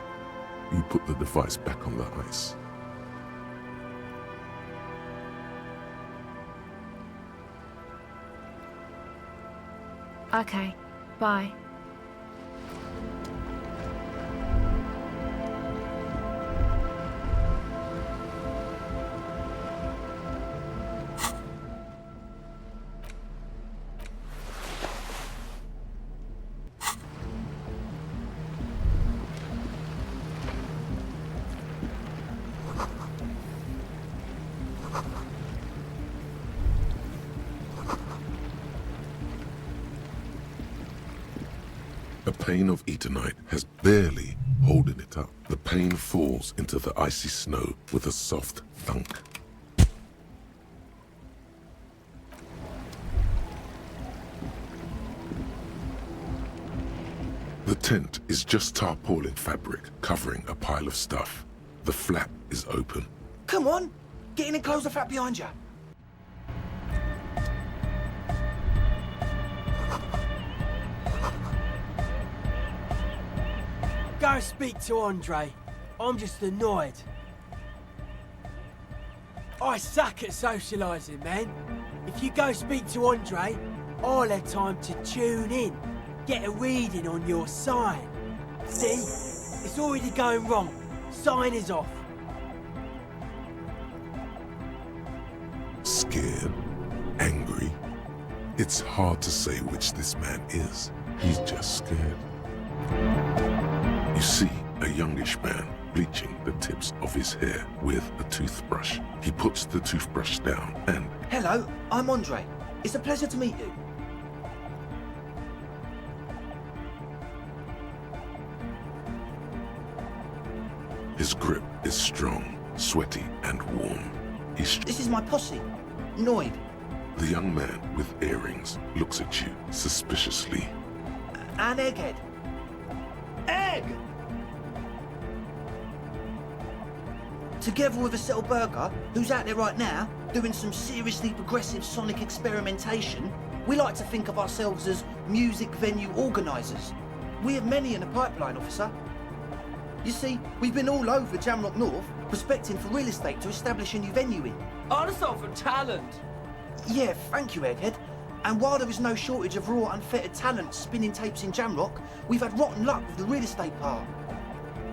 A: You put the device back on the ice.
G: Okay, bye.
A: The pain of Eternite has barely holding it up. The pain falls into the icy snow with a soft thunk. The tent is just tarpaulin fabric covering a pile of stuff. The flap is open.
H: Come on, get in and close the flap behind you. Go speak to Andre. I'm just annoyed. I suck at socialising, man. If you go speak to Andre, I'll have time to tune in, get a reading on your sign. See? It's already going wrong. Sign is off.
A: Scared, angry. It's hard to say which this man is. He's just scared. You see a youngish man bleaching the tips of his hair with a toothbrush. He puts the toothbrush down and...
H: Hello, I'm Andre. It's a pleasure to meet you.
A: His grip is strong, sweaty and warm.
H: This is my posse, Noid.
A: The young man with earrings looks at you suspiciously.
H: And Egghead. Egg! Together with a Settle Burger, who's out there right now, doing some seriously progressive sonic experimentation, we like to think of ourselves as music venue organisers. We have many in the pipeline, officer. You see, we've been all over Jamrock North, prospecting for real estate to establish a new venue in.
I: Also for talent.
H: Yeah, thank you, Egghead. And while there is no shortage of raw, unfettered talent spinning tapes in Jamrock, we've had rotten luck with the real estate part.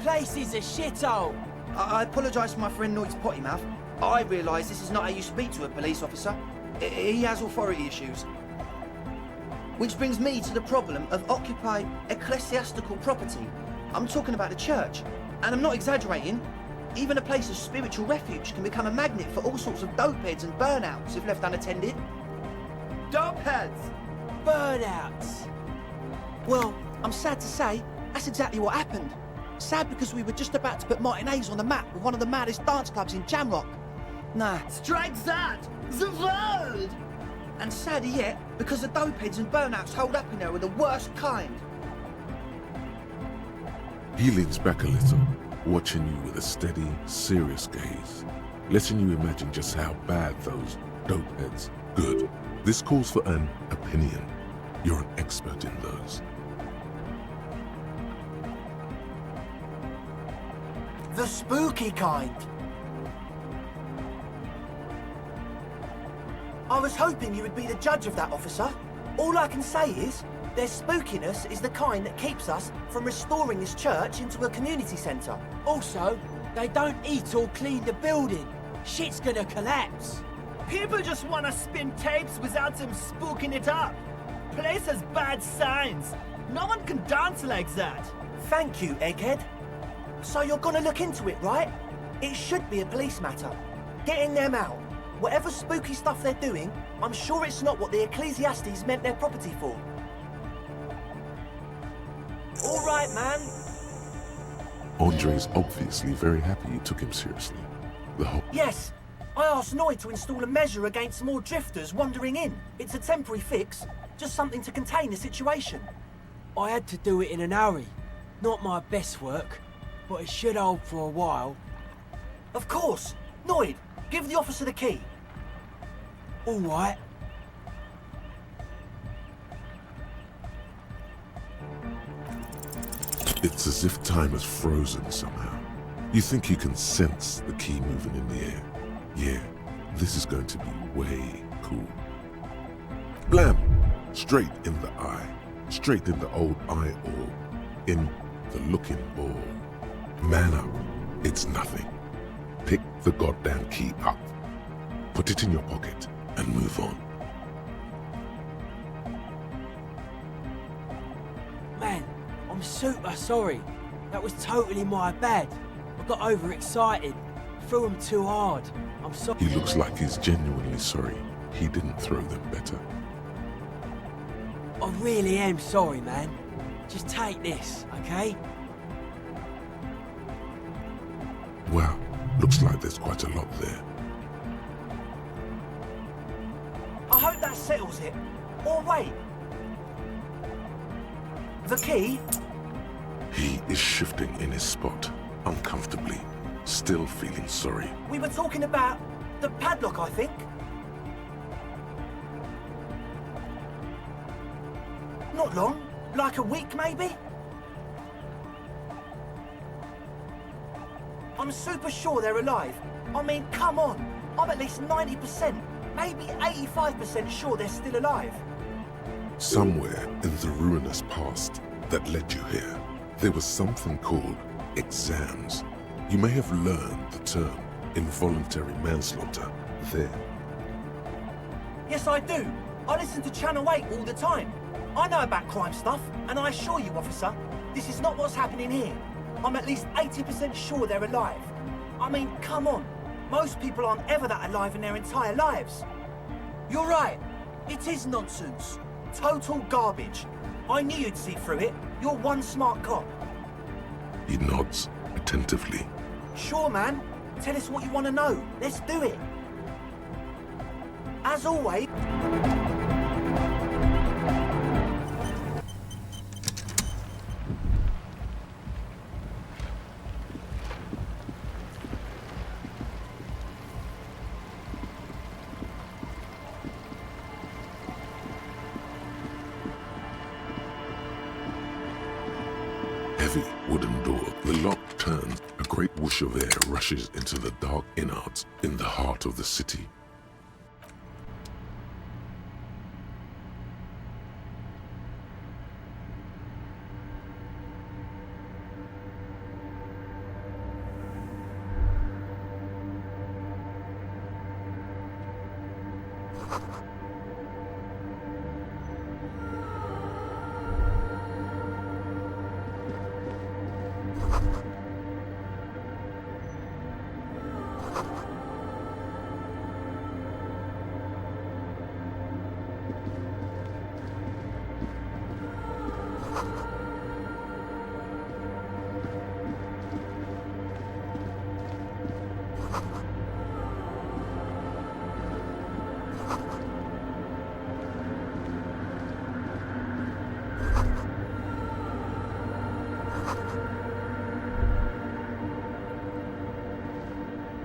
I: Place is a shithole.
H: I apologise for my friend Noid's potty mouth. I realise this is not how you speak to a police officer. He has authority issues. Which brings me to the problem of occupied ecclesiastical property. I'm talking about the church. And I'm not exaggerating. Even a place of spiritual refuge can become a magnet for all sorts of dopeheads and burnouts if left unattended.
I: Dopeheads! Burnouts!
H: Well, I'm sad to say, that's exactly what happened. Sad because we were just about to put Martinez on the map with one of the maddest dance clubs in Jamrock. Nah.
I: Strike that! The word!
H: And sadder yet, because the dopeheads and burnouts holed up in there were the worst kind.
A: He leans back a little, watching you with a steady, serious gaze, letting you imagine just how bad those dopeheads. Good. This calls for an opinion. You're an expert in those.
I: The spooky kind.
H: I was hoping you would be the judge of that, officer. All I can say is, their spookiness is the kind that keeps us from restoring this church into a community centre.
I: Also, they don't eat or clean the building. Shit's gonna collapse. People just wanna spin tapes without them spooking it up. Place has bad signs. No one can dance like that.
H: Thank you, Egghead. So you're gonna look into it, right? It should be a police matter. Getting them out. Whatever spooky stuff they're doing, I'm sure it's not what the Ecclesiastes meant their property for. All right, man.
A: Andre's obviously very happy you took him seriously. The whole...
H: Yes. I asked Noid to install a measure against more drifters wandering in. It's a temporary fix, just something to contain the situation.
I: I had to do it in an hurry. Not my best work, but it should hold for a while.
H: Of course. Noid, give the officer the key.
I: All right.
A: It's as if time has frozen somehow. You think you can sense the key moving in the air. Yeah, this is going to be way cool. Blam! Straight in the eye. Straight in the old eye orb. In the looking ball. Man up. It's nothing. Pick the goddamn key up. Put it in your pocket and move on.
I: Man, I'm super sorry. That was totally my bad. I got overexcited. Threw him too hard. I'm sorry.
A: He looks like he's genuinely sorry. He didn't throw them better.
I: I really am sorry, man. Just take this, okay?
A: Wow, looks like there's quite a lot there.
H: I hope that settles it. Or wait. The key?
A: He is shifting in his spot, uncomfortably, still feeling sorry.
H: We were talking about the padlock, I think. Not long. Like a week, maybe? I'm super sure they're alive. I mean, come on. I'm at least 90%, maybe 85% sure they're still alive.
A: Somewhere in the ruinous past that led you here, there was something called exams. You may have learned the term involuntary manslaughter there.
H: Yes, I do. I listen to Channel 8 all the time. I know about crime stuff, and I assure you, officer, this is not what's happening here. I'm at least 80% sure they're alive. I mean, come on. Most people aren't ever that alive in their entire lives. You're right. It is nonsense. Total garbage. I knew you'd see through it. You're one smart cop.
A: He nods attentively.
H: Sure, man. Tell us what you want to know. Let's do it. As always...
A: Heavy wooden door. The lock turns. A great whoosh of air rushes into the dark innards in the heart of the city.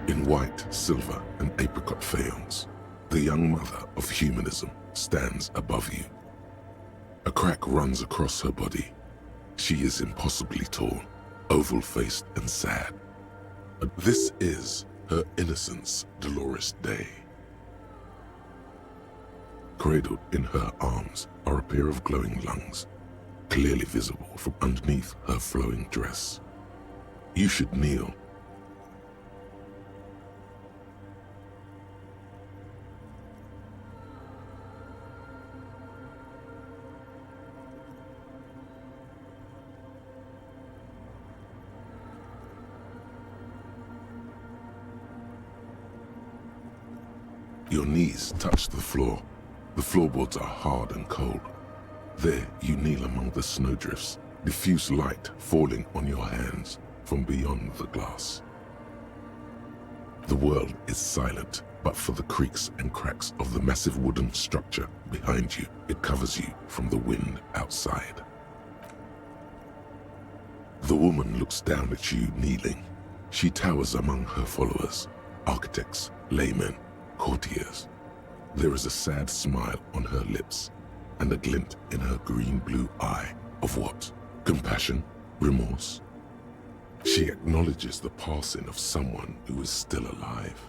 A: In white, silver, and apricot faience, the young mother of humanism stands above you. A crack runs across her body. She is impossibly tall, oval-faced and sad. But this is her innocence, Dolores Day. Cradled in her arms are a pair of glowing lungs, clearly visible from underneath her flowing dress. You should kneel. Your knees touch the floor. The floorboards are hard and cold. There you kneel among the snowdrifts, diffuse light falling on your hands from beyond the glass. The world is silent, but for the creaks and cracks of the massive wooden structure behind you, it covers you from the wind outside. The woman looks down at you kneeling. She towers among her followers, architects, laymen, courtiers. There is a sad smile on her lips and a glint in her green-blue eye of what? Compassion? Remorse? She acknowledges the passing of someone who is still alive.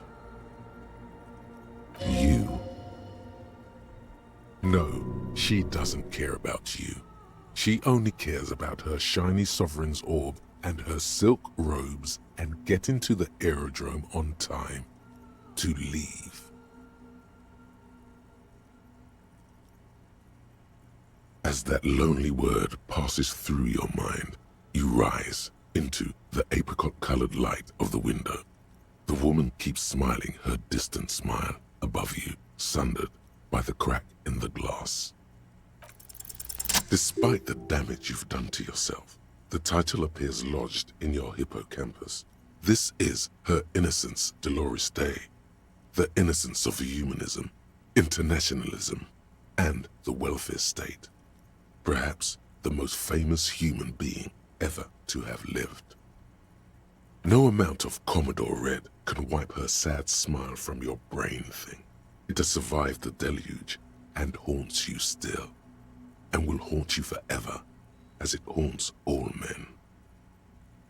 A: You. No, she doesn't care about you. She only cares about her shiny sovereign's orb and her silk robes and getting to the aerodrome on time to leave. As that lonely word passes through your mind, you rise into the apricot-colored light of the window. The woman keeps smiling her distant smile above you, sundered by the crack in the glass. Despite the damage you've done to yourself, the title appears lodged in your hippocampus. This is her innocence, Dolores Day. The innocence of humanism, internationalism, and the welfare state. Perhaps the most famous human being ever to have lived. No amount of Commodore Red can wipe her sad smile from your brain thing. It has survived the deluge and haunts you still, and will haunt you forever as it haunts all men.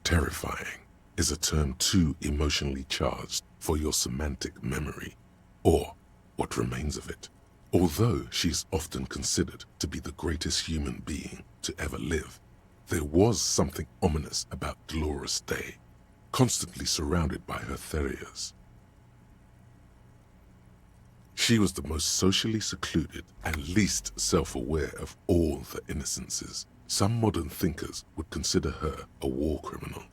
A: Terrifying is a term too emotionally charged for your semantic memory, or what remains of it. Although she is often considered to be the greatest human being to ever live, there was something ominous about Dolores Day, constantly surrounded by her terriers. She was the most socially secluded and least self-aware of all the innocences. Some modern thinkers would consider her a war criminal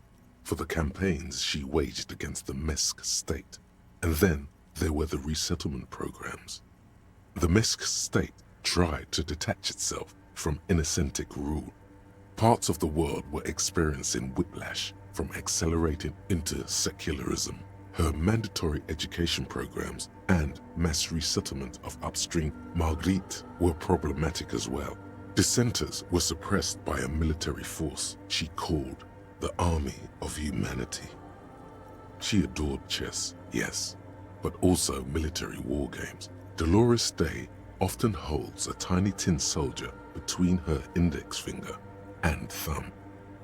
A: for the campaigns she waged against the Mesk state. And then there were the resettlement programs. The Mesk state tried to detach itself from innocentic rule. Parts of the world were experiencing whiplash from accelerating into secularism. Her mandatory education programs and mass resettlement of upstream Marguerite were problematic as well. Dissenters were suppressed by a military force she called the Army of Humanity. She adored chess, yes, but also military war games. Dolores Day often holds a tiny tin soldier between her index finger and thumb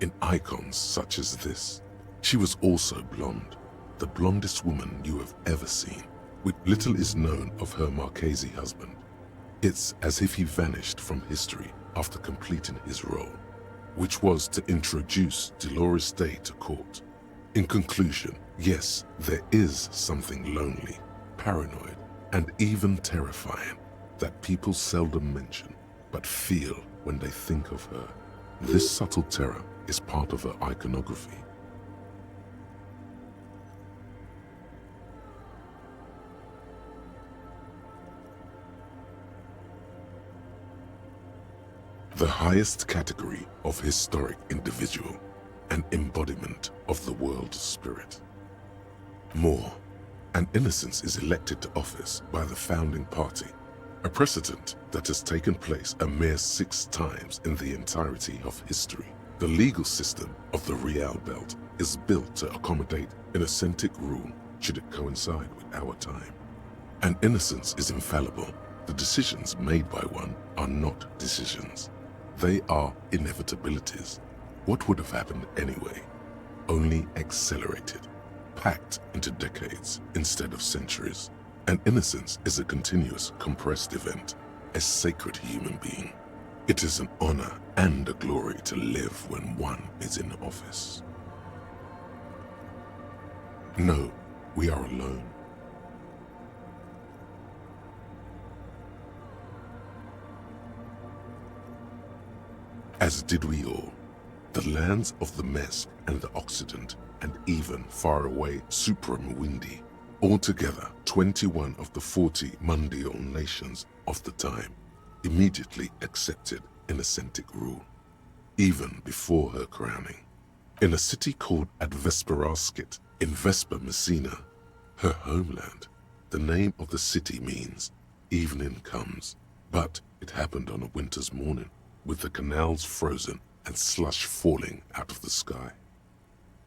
A: in icons such as this. She was also blonde, the blondest woman you have ever seen. Little is known of her Marchese husband. It's as if he vanished from history after completing his role, which was to introduce Dolores Day to court. In conclusion, yes, there is something lonely, paranoid, and even terrifying that people seldom mention but feel when they think of her. This subtle terror is part of her iconography. The highest category of historic individual, an embodiment of the world spirit. More, an innocence is elected to office by the founding party, a precedent that has taken place a mere 6 times in the entirety of history. The legal system of the Real Belt is built to accommodate an authentic rule should it coincide with our time. An innocence is infallible. The decisions made by one are not decisions. They are inevitabilities. What would have happened anyway? Only accelerated, packed into decades instead of centuries. An innocence is a continuous, compressed event, a sacred human being. It is an honor and a glory to live when one is in office. No, we are alone. As did we all. The lands of the Mesk and the Occident, and even far away Supremwindi, altogether 21 of the 40 mundial nations of the time, immediately accepted Innocentick rule, even before her crowning. In a city called Advesperaskit in Vesper Messina, her homeland, the name of the city means evening comes, but it happened on a winter's morning, with the canals frozen and slush falling out of the sky.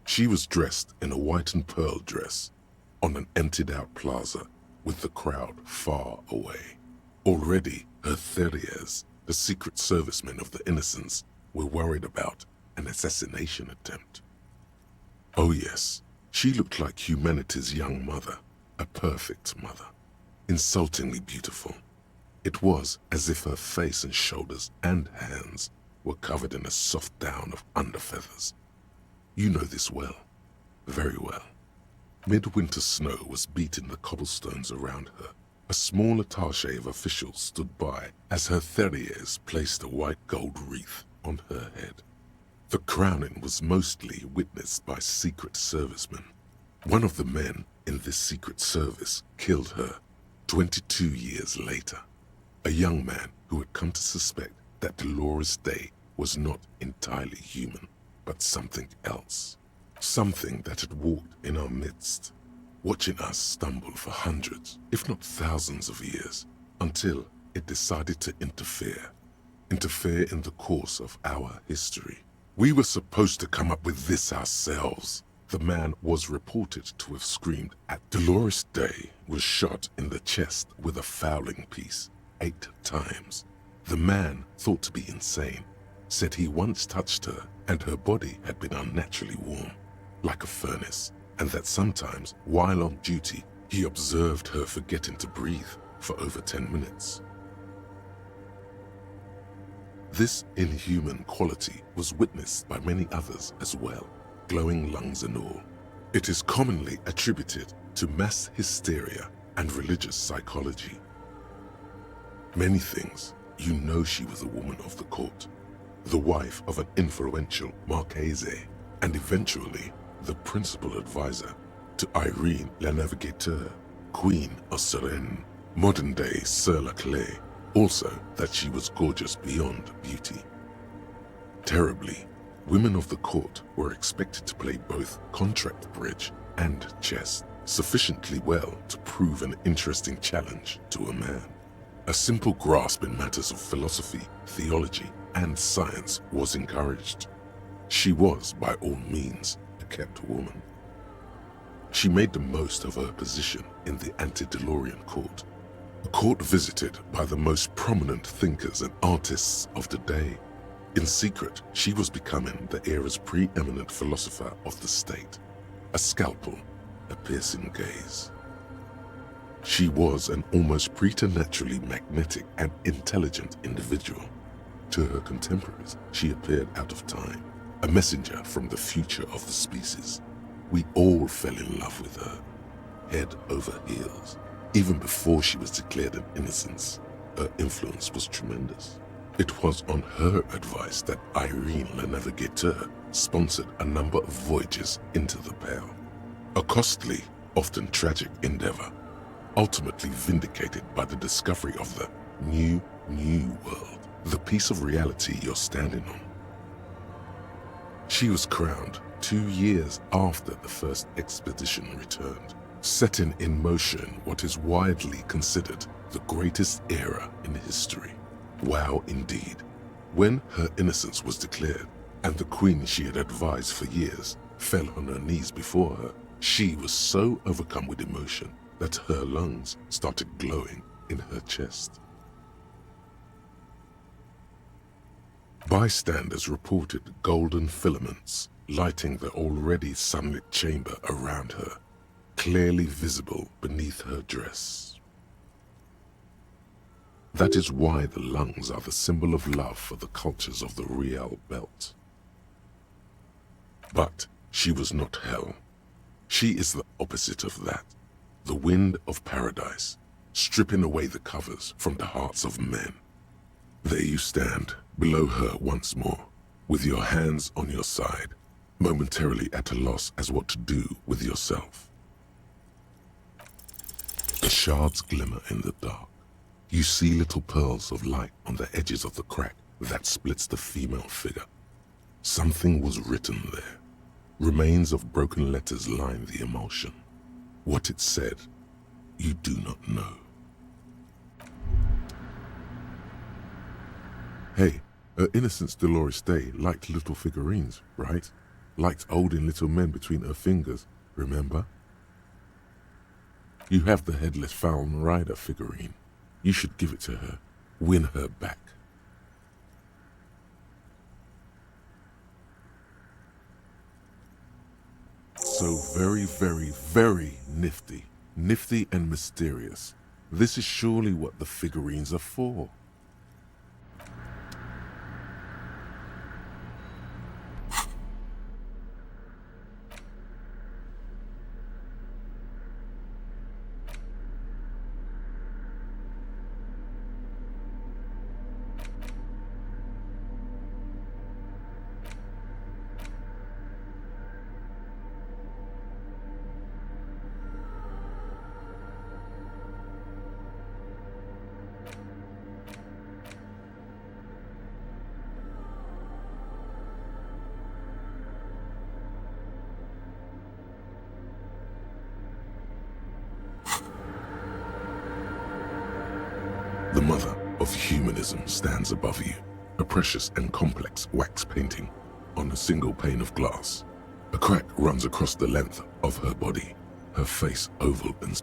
A: She was dressed in a white and pearl dress on an emptied-out plaza with the crowd far away. Already, her Theriers, the secret servicemen of the Innocents, were worried about an assassination attempt. Oh yes, she looked like humanity's young mother, a perfect mother, insultingly beautiful. It was as if her face and shoulders and hands were covered in a soft down of underfeathers. You know this well, very well. Midwinter snow was beating the cobblestones around her. A small attaché of officials stood by as her Theriers placed a white gold wreath on her head. The crowning was mostly witnessed by secret servicemen. One of the men in this secret service killed her 22 years later. A young man who had come to suspect that Dolores Day was not entirely human, but something else. Something that had walked in our midst, watching us stumble for hundreds, if not thousands of years, until it decided to interfere in the course of our history. We were supposed to come up with this ourselves. The man was reported to have screamed at Dolores Day was shot in the chest with a fowling piece 8 times. The man, thought to be insane, said he once touched her and her body had been unnaturally warm, like a furnace, and that sometimes, while on duty, he observed her forgetting to breathe for over 10 minutes. This inhuman quality was witnessed by many others as well, glowing lungs and all. It is commonly attributed to mass hysteria and religious psychology. Many things, you know she was a woman of the court, the wife of an influential Marchese, and eventually the principal advisor to Irene la Navigateur, Queen of Suresnes, modern-day Sir La Clé. Also that she was gorgeous beyond beauty. Terribly, women of the court were expected to play both contract bridge and chess sufficiently well to prove an interesting challenge to a man. A simple grasp in matters of philosophy, theology, and science was encouraged. She was, by all means, a kept woman. She made the most of her position in the antediluvian court, a court visited by the most prominent thinkers and artists of the day. In secret, she was becoming the era's preeminent philosopher of the state, a scalpel, a piercing gaze. She was an almost preternaturally magnetic and intelligent individual. To her contemporaries, she appeared out of time, a messenger from the future of the species. We all fell in love with her, head over heels. Even before she was declared an innocence, her influence was tremendous. It was on her advice that Irene Le Navigateur sponsored a number of voyages into the Pale. A costly, often tragic endeavor, ultimately vindicated by the discovery of the new world, the piece of reality you're standing on. She was crowned 2 years after the first expedition returned, setting in motion what is widely considered the greatest era in history. Wow, indeed. When her innocence was declared, and the queen she had advised for years fell on her knees before her, she was so overcome with emotion that her lungs started glowing in her chest. Bystanders reported golden filaments lighting the already sunlit chamber around her, clearly visible beneath her dress. That is why the lungs are the symbol of love for the cultures of the Riel Belt. But she was not hell. She is the opposite of that, the wind of paradise, stripping away the covers from the hearts of men. There you stand, below her once more, with your hands on your side, momentarily at a loss as what to do with yourself. The shards glimmer in the dark. You see little pearls of light on the edges of the crack that splits the female figure. Something was written there. Remains of broken letters line the emulsion. What it said, you do not know. Hey, Her Innocence Dolores Day liked little figurines, right? Liked holding little men between her fingers, remember? You have the headless Falcon Rider figurine. You should give it to her. Win her back. So very, very, very nifty. Nifty and mysterious. This is surely what the figurines are for. The mother of humanism stands above you, a precious and complex wax painting on a single pane of glass. A crack runs across the length of her body, her face oval and